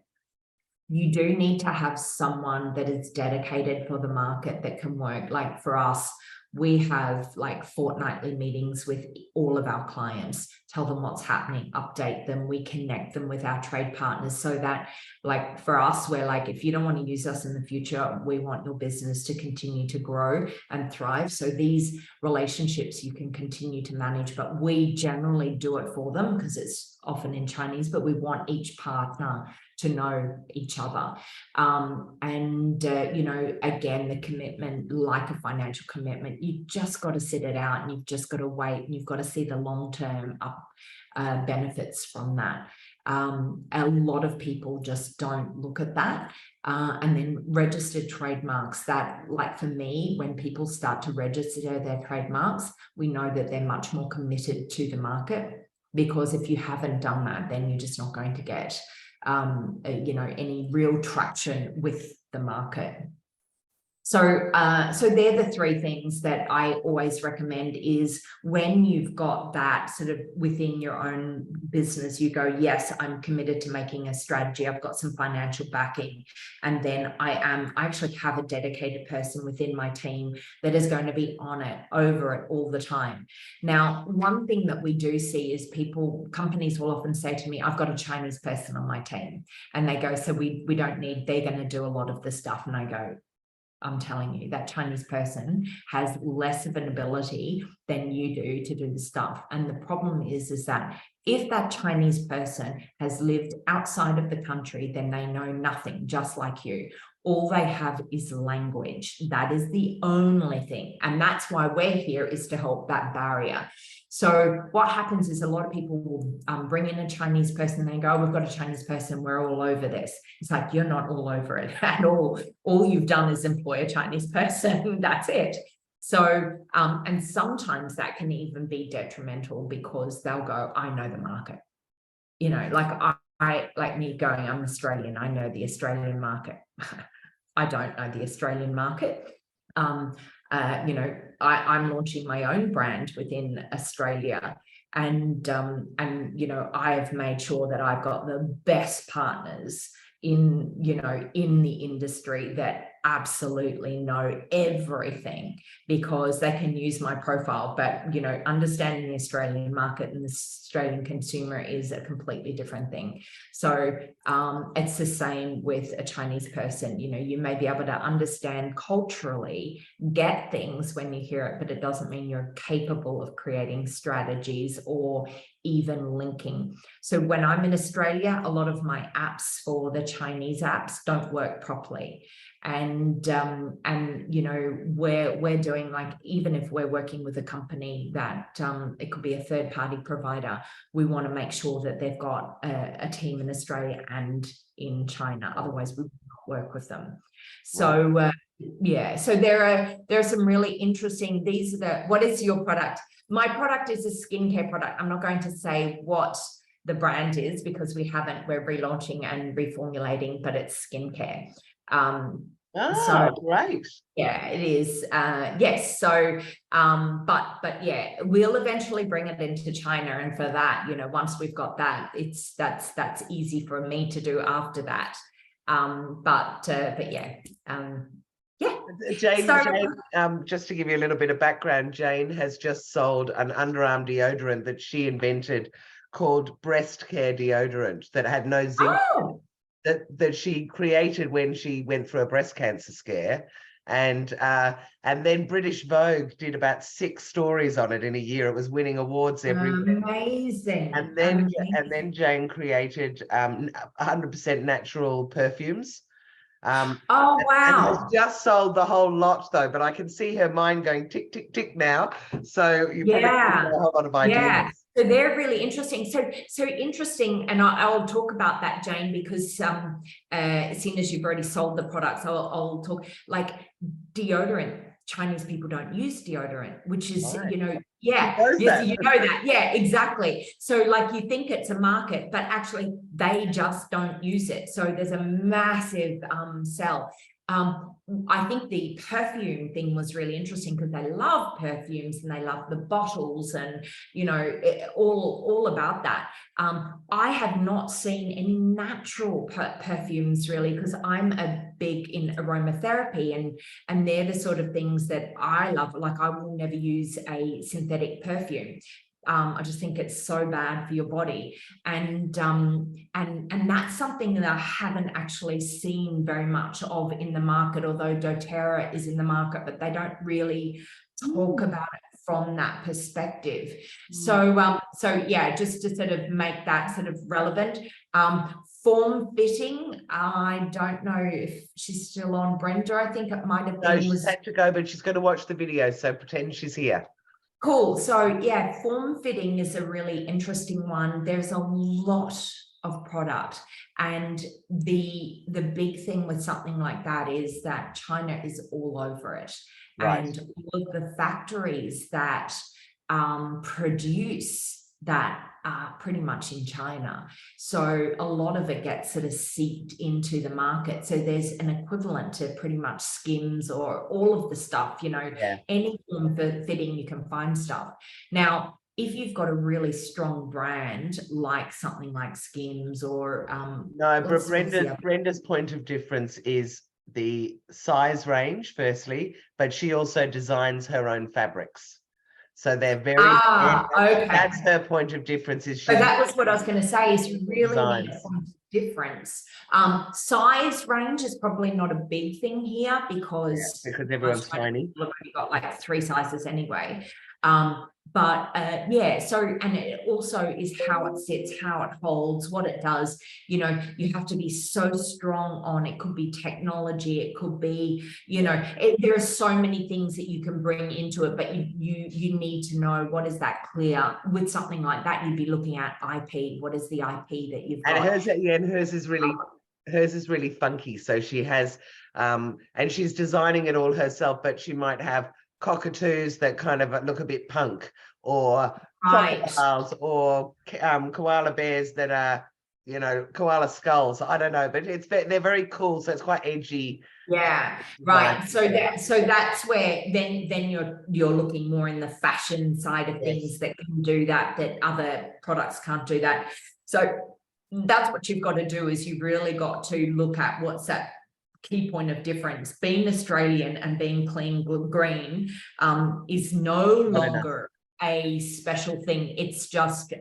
You do need to have someone that is dedicated for the market that can work. Like for us, we have like fortnightly meetings with all of our clients, tell them what's happening, update them. We connect them with our trade partners, so that, like, for us, we're like, if you don't want to use us in the future, we want your business to continue to grow and thrive. So these relationships you can continue to manage, but we generally do it for them because it's often in Chinese, but we want each partner to know each other. Again, the commitment, like a financial commitment, you've just got to sit it out, and you've just got to wait, and you've got to see the long-term benefits from that. A lot of people just don't look at that. And then registered trademarks, that, like for me, when people start to register their trademarks, we know that they're much more committed to the market, because if you haven't done that, then you're just not going to get any real traction with the market. So they're the three things that I always recommend, is when you've got that sort of within your own business, you go, yes, I'm committed to making a strategy. I've got some financial backing. And then I actually have a dedicated person within my team that is going to be on it, over it all the time. Now, one thing that we do see is companies will often say to me, I've got a Chinese person on my team. And they go, so we don't need, they're going to do a lot of the stuff. And I go, I'm telling you, that Chinese person has less of an ability than you do to do the stuff. And the problem is that if that Chinese person has lived outside of the country, then they know nothing, just like you. All they have is language. That is the only thing. And that's why we're here, is to help that barrier. So what happens is a lot of people will bring in a Chinese person. They go, oh, we've got a Chinese person, we're all over this. It's like, you're not all over it at all. All you've done is employ a Chinese person. That's it. So, and sometimes that can even be detrimental, because they'll go, I know the market. Like like me going, I'm Australian, I know the Australian market. I don't know the Australian market. I'm launching my own brand within Australia, and I have made sure that I've got the best partners in the industry that absolutely know everything, because they can use my profile. But understanding the Australian market and the Australian consumer is a completely different thing. So it's the same with a Chinese person. You may be able to understand culturally, get things when you hear it, but it doesn't mean you're capable of creating strategies or even linking. So when I'm in Australia, a lot of my apps for the Chinese apps don't work properly. And we're doing, like, even if we're working with a company that it could be a third-party provider, we want to make sure that they've got a team in Australia and in China. Otherwise, we will not work with them. So Yeah, so there are some really interesting, these are the, what is your product? My product is a skincare product. I'm not going to say what the brand is because we're relaunching and reformulating, but it's skincare. So great. yeah, it is. Yes. So, but yeah, we'll eventually bring it into China. And for that, you know, once we've got that, that's easy for me to do after that. But yeah. Yeah. Jane, So, just to give you a little bit of background, Jane has just sold an underarm deodorant that she invented called breast care deodorant that had no zinc, that she created when she went through a breast cancer scare. And then British Vogue did about 6 stories on it in a year. It was winning awards everywhere. amazing. And then Jane created 100% natural perfumes. Oh, And has wow. just sold the whole lot though, but I can see her mind going tick, tick, tick now. So you probably have a whole lot of ideas. Yeah. So they're really interesting. So interesting, and I'll talk about that, Jane, because as soon as you've already sold the products, I'll talk like deodorant. Chinese people don't use deodorant, which is, Right. you know, yeah, that. you know that, yeah, exactly. So like you think it's a market, but actually they just don't use it. So there's a massive sell. I think the perfume thing was really interesting because they love perfumes and they love the bottles and, you know, all about that. I have not seen any natural perfumes really because I'm a big in aromatherapy and they're the sort of things that I love. Like I will never use a synthetic perfume. I just think it's so bad for your body, and that's something that I haven't actually seen very much of in the market. Although doTERRA is in the market, but they don't really talk about it from that perspective. So yeah, just to sort of make that sort of relevant. Form fitting. I don't know if she's still on, Brenda. I think it might have been. No, she's had to go, but she's going to watch the video. So pretend she's here. Cool. So yeah, form fitting is a really interesting one. There's a lot of product, and the big thing with something like that is that China is all over it, right. And all of the factories that produce that are pretty much in China. So a lot of it gets sort of seeped into the market. So there's an equivalent to pretty much Skims or all of the stuff, you know, any form for fitting, you can find stuff. Now, if you've got a really strong brand, like something like Skims or... no, but Brenda's point of difference is the size range, firstly, but she also designs her own fabrics. So they're very, okay. That's her point of difference. Is so that was what I was going to say, is you really need a point of difference. Size range is probably not a big thing here because everyone's tiny. We've already got like 3 sizes anyway. But yeah, so, and it also is how it sits, how it holds, what it does. You know, you have to be so strong on it. Could be technology, it could be, you know, there are so many things that you can bring into it, but you need to know what is that clear. With something like that, you'd be looking at IP. What is the IP that you've got? And hers is really funky. So she has and she's designing it all herself, but she might have cockatoos that kind of look a bit punk, or crocodiles, or koala bears that are, you know, koala skulls. I don't know, but they're very cool. So it's quite edgy. Yeah, right. So that's where then you're looking more in the fashion side of things that can do that other products can't do that. So that's what you've got to do, is you've really got to look at what's that key point of difference. Being Australian and being clean green is no longer a special thing. It's just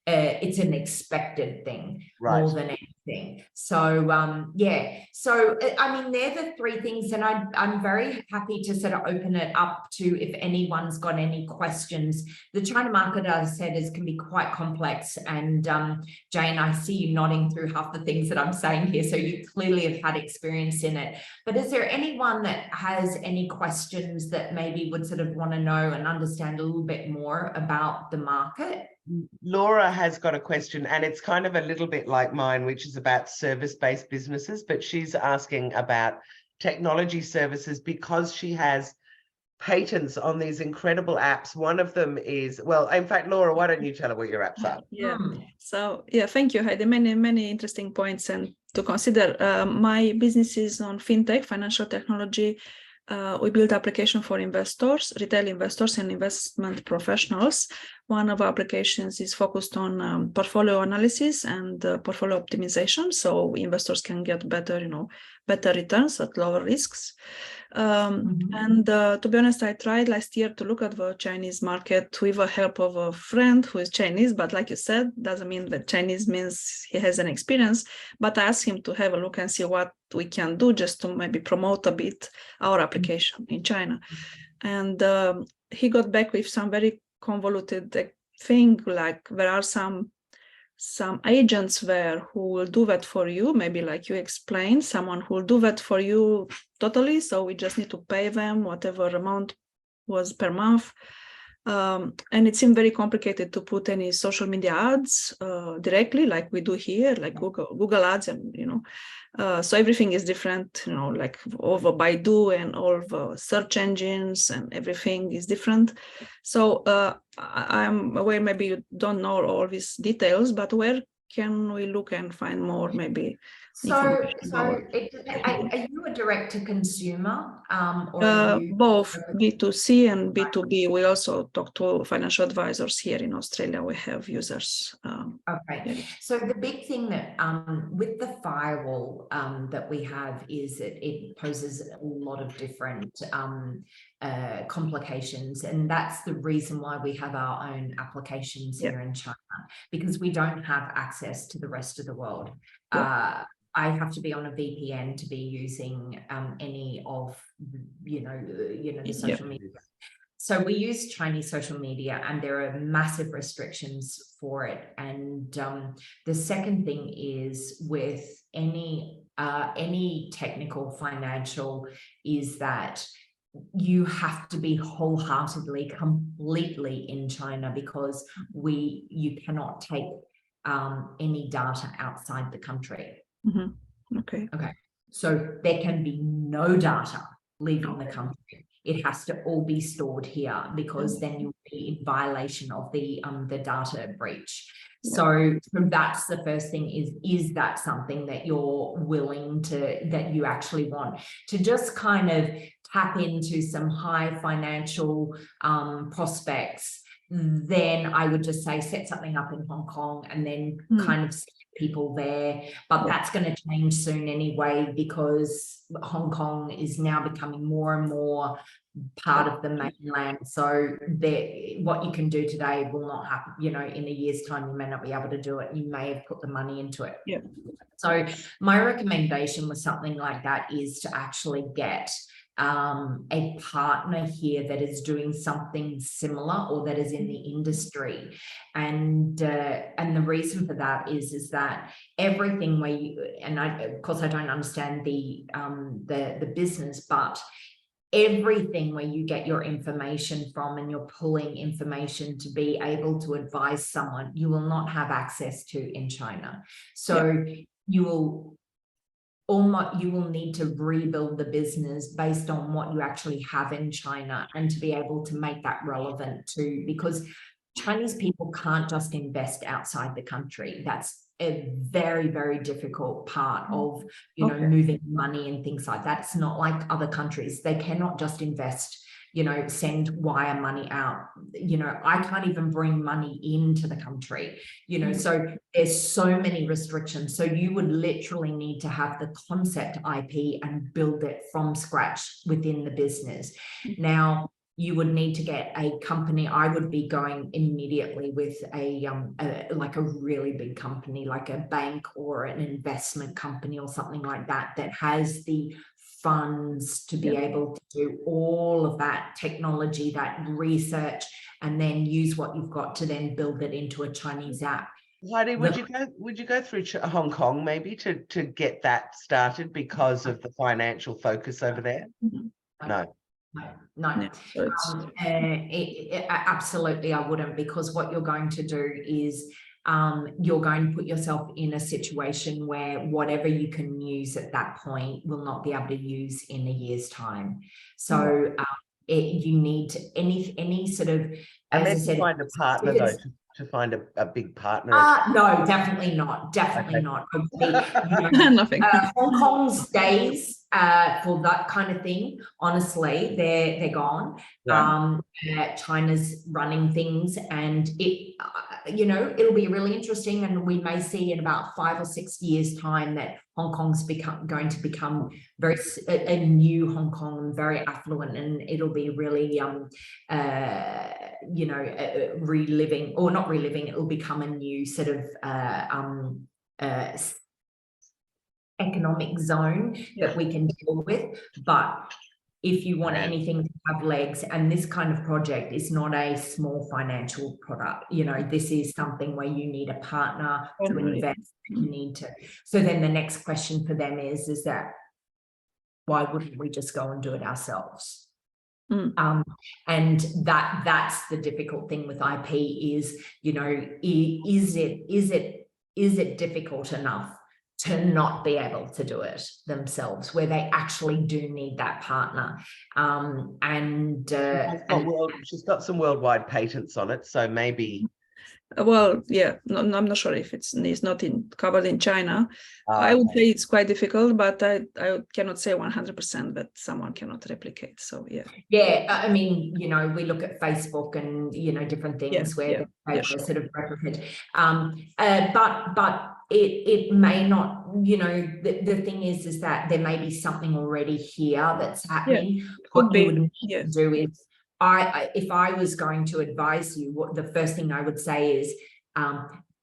it's an expected thing more than anything. So yeah, so I mean, they're the 3 things, and I'm very happy to sort of open it up to if anyone's got any questions. The China market, as I said, can be quite complex, and Jane, I see you nodding through half the things that I'm saying here, so you clearly have had experience in it. But is there anyone that has any questions that maybe would sort of want to know and understand a little bit more about the market? Laura has got a question, and it's kind of a little bit like mine, which is about service-based businesses, but she's asking about technology services because she has patents on these incredible apps. One of them is, well, in fact, Laura, why don't you tell her what your apps are? Yeah. So yeah, thank you, Heidi. Many interesting points and to consider. My business is on fintech, financial technology. We build application for investors, retail investors, and investment professionals. One of our applications is focused on portfolio analysis and portfolio optimization, so investors can get better returns at lower risks. And to be honest, I tried last year to look at the Chinese market with the help of a friend who is Chinese, but like you said, doesn't mean that Chinese means he has an experience, but I asked him to have a look and see what we can do just to maybe promote a bit our application in China. And he got back with some very convoluted thing, like there are some agents there who will do that for you, maybe like you explained, someone who will do that for you totally, so we just need to pay them whatever amount was per month. And it seemed very complicated to put any social media ads directly like we do here, like Google ads, and so everything is different, like over Baidu and all the search engines and everything is different. So I'm aware maybe you don't know all these details, but where can we look and find more maybe? Are you a direct to consumer or are you both B2C and B2B? We also talk to financial advisors here in Australia. We have users. Okay, so the big thing that with the firewall that we have is that it poses a lot of different complications, and that's the reason why we have our own applications here in China, because we don't have access to the rest of the world. I have to be on a VPN to be using any of the social media. So we use Chinese social media, and there are massive restrictions for it. And the second thing is with any technical financial is that you have to be wholeheartedly, completely in China, because you cannot take any data outside the country. Okay. So there can be no data leaving the country. It has to all be stored here, because then you'll be in violation of the data breach. So that's the first thing, is that something that you're willing to, that you actually want to just kind of tap into some high financial prospects? Then I would just say set something up in Hong Kong and then kind of see people there. But that's going to change soon anyway, because Hong Kong is now becoming more and more part of the mainland. So what you can do today will not happen, in a year's time. You may not be able to do it. You may have put the money into it. So my recommendation with something like that is to actually get a partner here that is doing something similar or that is in the industry. And the reason for that is that everything where of course I don't understand the business, but everything where you get your information from and you're pulling information to be able to advise someone, you will not have access to in China. So you will need to rebuild the business based on what you actually have in China, and to be able to make that relevant too, because Chinese people can't just invest outside the country. That's a very, very difficult part of, moving money and things like that. It's not like other countries. They cannot just invest, send wire money out. I can't even bring money into the country, so there's so many restrictions. So you would literally need to have the concept IP and build it from scratch within the business. Now, you would need to get a company. I would be going immediately with like a really big company, like a bank or an investment company or something like that, that has the funds to be able to do all of that technology, that research, and then use what you've got to then build it into a Chinese app. Heidi, would you go through Hong Kong maybe to get that started because of the financial focus over there? No. Absolutely I wouldn't, because what you're going to do is you're going to put yourself in a situation where whatever you can use at that point will not be able to use in a year's time. So you need any sort of, And as then I said, find a partner though, to find a big partner. no, definitely not. Definitely not. Nothing. Hong Kong's days for that kind of thing, honestly, they're gone. Right. China's running things, and it, it'll be really interesting. And we may see in about 5 or 6 years' time that Hong Kong's going to become a new Hong Kong, very affluent, and it'll be really reliving, or not reliving, it will become a new sort of economic zone that we can deal with. But if you want anything to have legs, and this kind of project is not a small financial product, this is something where you need a partner to invest, you need to. So then the next question for them is that why wouldn't we just go and do it ourselves? And that's the difficult thing with IP is, is it difficult enough to not be able to do it themselves, where they actually do need that partner? She's got some worldwide patents on it, so maybe. Well, yeah, no, I'm not sure if it's not covered in China. I would say it's quite difficult, but I cannot say 100% that someone cannot replicate. So yeah, I mean, we look at Facebook and different things where they sort of replicate. But it may not. The thing is that there may be something already here that's happening. What you would need to do is, if I was going to advise you, what the first thing I would say is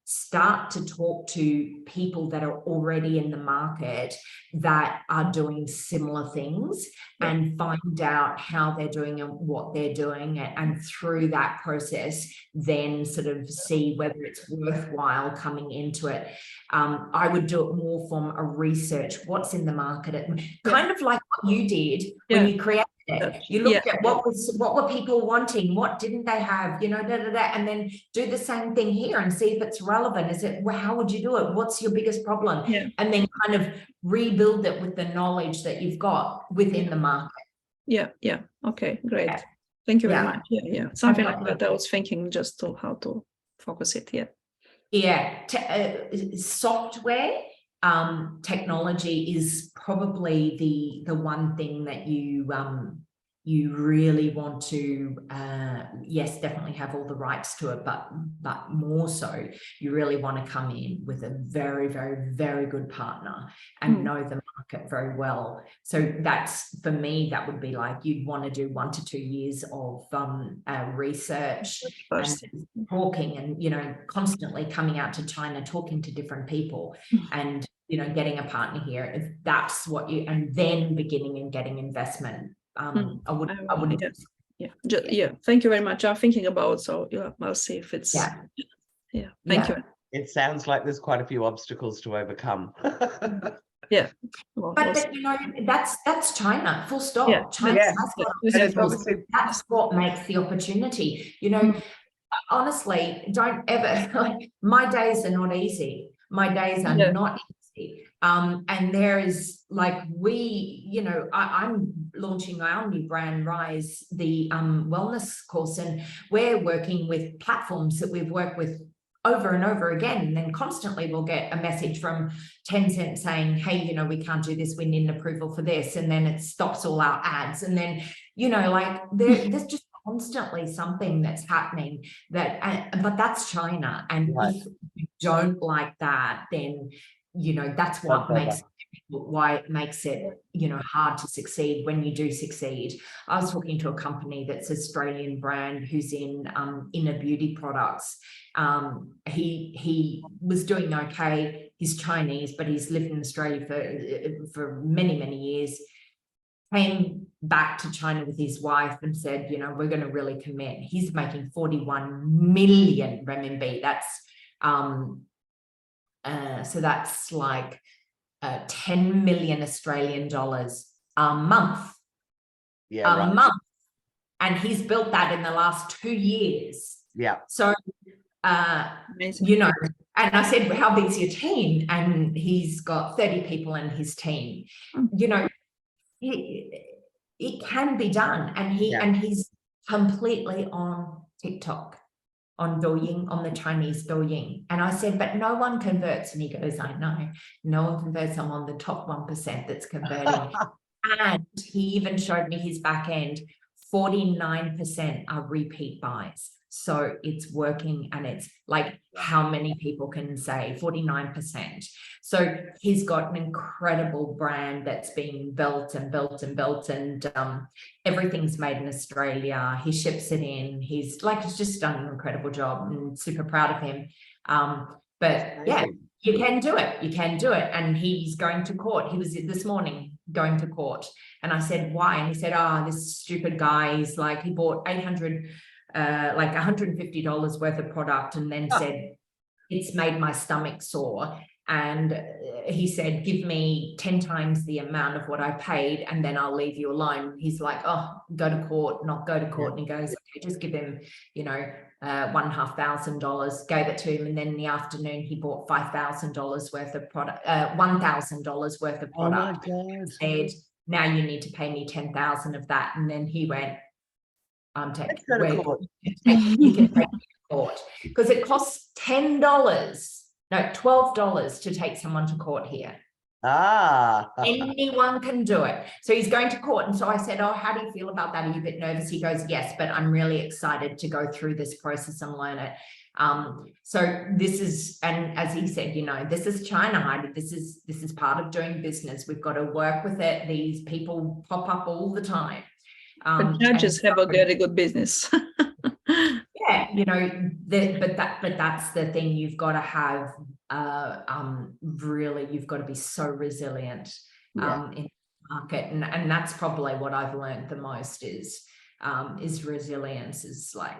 start to talk to people that are already in the market that are doing similar things and find out how they're doing and what they're doing. And through that process, then sort of see whether it's worthwhile coming into it. I would do it more from a research, what's in the market, kind of like what you did when you created it. You looked at what were people wanting, what didn't they have, and then do the same thing here and see if it's relevant. How would you do it? What's your biggest problem? And then kind of rebuild it with the knowledge that you've got within the market. Okay, great. Thank you very much. Something like that I was thinking, just to how to focus it. Software technology is probably the one thing that you really want to definitely have all the rights to it, but more so you really want to come in with a very, very, very good partner and know the market very well. So that's, for me, that would be like, you'd want to do 1 to 2 years of research and talking, and constantly coming out to China, talking to different people, and getting a partner here, if that's what you, and then beginning and getting investment. I would. Thank you very much. I'm thinking about, so I'll see if it's. Thank you. It sounds like there's quite a few obstacles to overcome. Well, but that's China. Full stop. China has got that's what makes the opportunity. Honestly, don't ever my days are not easy. My days are not easy. And there is I'm launching our new brand, Rise, the wellness course, and we're working with platforms that we've worked with over and over again. And then constantly we'll get a message from Tencent saying, hey, we can't do this, we need an approval for this. And then it stops all our ads. And then, there's just constantly something that's happening but that's China. And if you don't like that, then that's why it makes it hard to succeed when you do succeed. I was talking to a company that's Australian brand who's in inner beauty products. He was doing okay. He's Chinese, but he's lived in Australia for many, many years. Came back to China with his wife and said, we're going to really commit. He's making 41 million renminbi. That's so that's like 10 million Australian dollars a month. Month. And he's built that in the last 2 years. So Amazing. you know, and I said, how big's your team? And he's got 30 people in his team. You know, it can be done. And he's completely on TikTok, on Douyin, on the Chinese Douyin. And I said, but no one converts. And he goes, I know, no one converts. I'm on the top 1% that's converting. And he even showed me his back end. 49% are repeat buys. So it's working, and it's like, how many people can say 49%? So he's got an incredible brand that's being built and built and built, and everything's made in Australia. He ships it in. He's just done an incredible job, and super proud of him. But yeah, you can do it. You can do it. And he's going to court. He was this morning going to court. And I said, why? And he said, this stupid guy is like, he bought $150 worth of product, and then said, it's made my stomach sore. And he said, give me 10 times the amount of what I paid, and then I'll leave you alone. He's like, go to court, not go to court. And he goes, okay, just give him, $1,500, gave it to him. And then in the afternoon, he bought $5,000 worth of product, $1,000 worth of product. Oh my God. Said, now you need to pay me 10,000 of that. And then he went, you can take me to court, because it costs $12 to take someone to court here. Anyone can do it. So he's going to court. And so I said, how do you feel about that? Are you a bit nervous? He goes, yes, but I'm really excited to go through this process and learn it. So this is, and as he said, this is China, Heidi. This is part of doing business. We've got to work with it. These people pop up all the time. But judges have a very good business. Yeah, but that's the thing. You've got to have really, you've got to be so resilient in the market, and that's probably what I've learned the most is resilience. Is like,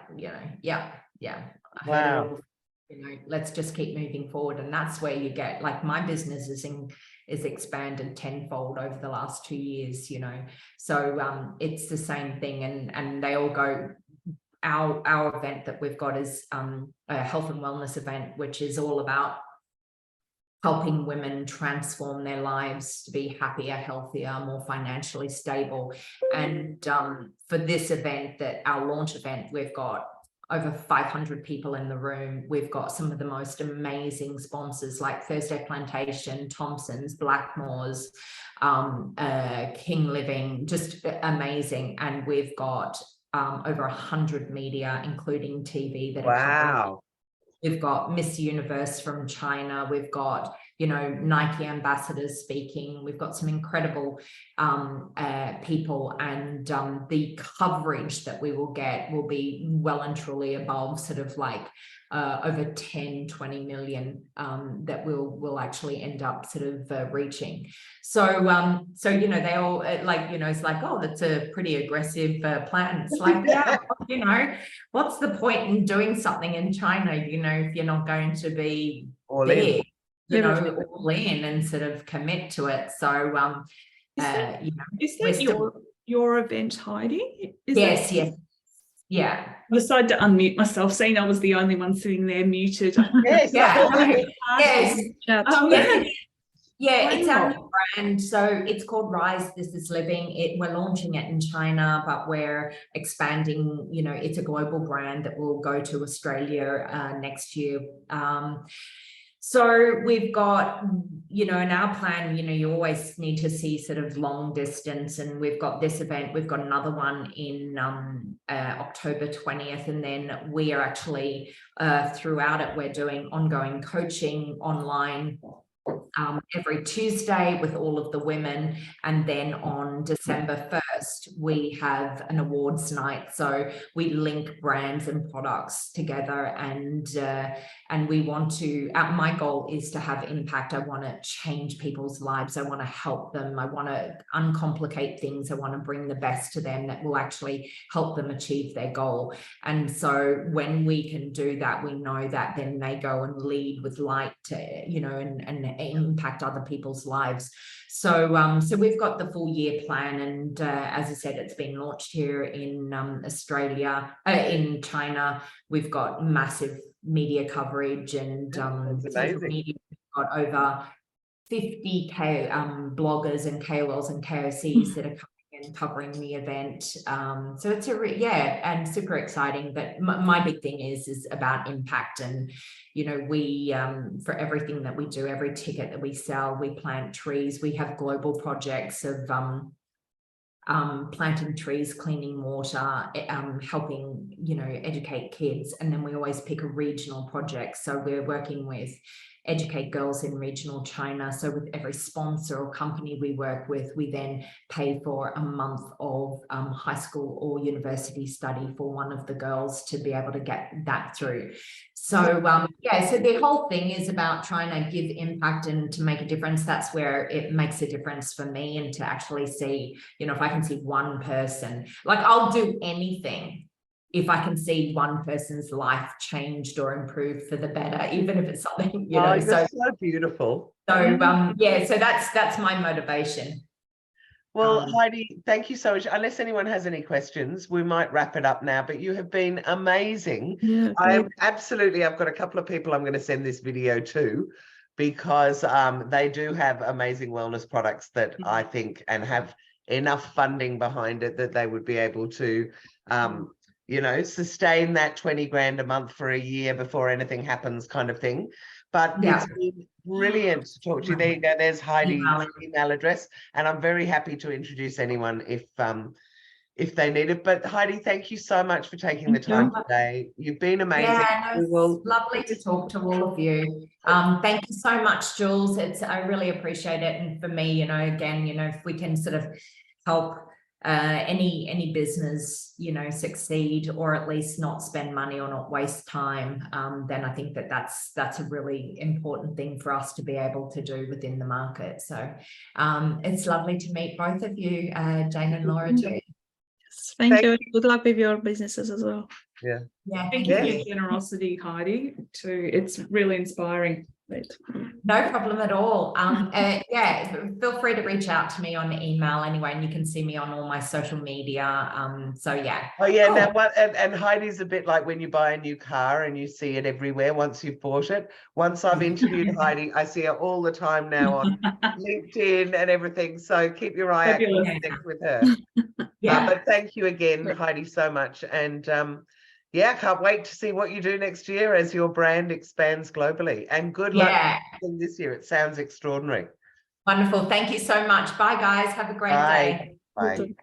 Wow. Let's just keep moving forward. And that's where you get, like, my business is expanded tenfold over the last 2 years, so it's the same thing. And they all go, our event that we've got is a health and wellness event, which is all about helping women transform their lives to be happier, healthier, more financially stable. And for this event, our launch event, we've got over 500 people in the room. We've got some of the most amazing sponsors like Thursday Plantation, Thompson's, Blackmore's, King Living, just amazing. And we've got over 100 media, including TV, that are covering. We've got Miss Universe from China. We've got, Nike ambassadors speaking. We've got some incredible people, and the coverage that we will get will be well and truly above sort of like over 10-20 million that we'll actually end up sort of reaching. So they all it's like, that's a pretty aggressive plan. It's like, what's the point in doing something in China, if you're not going to be all big, all in and sort of commit to it. So is that your event, Heidi? Yes. Yeah. I decided to unmute myself, seeing I was the only one sitting there muted. Yes. Yes. Yeah, it's our new brand. So it's called Rise This Is Living. We're launching it in China, but we're expanding. It's a global brand that will go to Australia next year. So we've got, in our plan, you always need to see sort of long distance, and we've got this event. We've got another one in October 20th. And then we are actually, throughout it, we're doing ongoing coaching online every Tuesday with all of the women. And then on December 1st, we have an awards night. So we link brands and products together, and we want to, my goal is to have impact. I want to change people's lives. I want to help them. I want to uncomplicate things. I want to bring the best to them that will actually help them achieve their goal. And so when we can do that, we know that then they go and lead with light, and impact other people's lives. So so we've got the full year plan, and as I said, it's been launched here in Australia, in China. We've got massive media coverage, and social media. We've got over 50k bloggers and KOLs and KOCs that are coming and covering the event. So it's and super exciting. But my big thing is about impact. And you know, we for everything that we do, every ticket that we sell, we plant trees. We have global projects of planting trees, cleaning water, helping, you know, educate kids. And then we always pick a regional project. So we're working with Educate Girls in regional China. So with every sponsor or company we work with, we then pay for a month of high school or university study for one of the girls to be able to get that through. So so the whole thing is about trying to give impact and to make a difference. That's where it makes a difference for me, and to actually see, you know, if I can see one person, like I'll do anything if I can see one person's life changed or improved for the better, even if it's something, you know. That's so beautiful. So so that's my motivation. Well, Heidi, thank you so much. Unless anyone has any questions, we might wrap it up now, but you have been amazing. Yeah, I've got a couple of people I'm going to send this video to, because they do have amazing wellness products that I think, and have enough funding behind it, that they would be able to you know, sustain that 20 grand a month for a year before anything happens, kind of thing. But it's been brilliant to talk to you. There you go. There's Heidi's email address, and I'm very happy to introduce anyone if they need it. But Heidi, thank you so much for taking the time today. You've been amazing. Yeah, no, it's lovely to talk to all of you. Thank you so much, Jules. I really appreciate it. And for me, you know, again, you know, if we can sort of help any business, you know, succeed, or at least not spend money or not waste time, then I think that's a really important thing for us to be able to do within the market. So it's lovely to meet both of you, Jane and Laura too. Thank you. Good luck with your businesses as well. Yeah. Thank you for your generosity, Heidi. It's really inspiring. No problem at all. Feel free to reach out to me on email anyway, and you can see me on all my social media. So yeah. Oh yeah. Cool. Now what? And Heidi's a bit like when you buy a new car and you see it everywhere once you've bought it. Once I've interviewed Heidi, I see her all the time now on LinkedIn and everything. So keep your eye out and connect with her. But thank you again, Heidi, so much. And yeah, can't wait to see what you do next year as your brand expands globally. And good luck this year. It sounds extraordinary. Wonderful. Thank you so much. Bye, guys. Have a great day. Bye.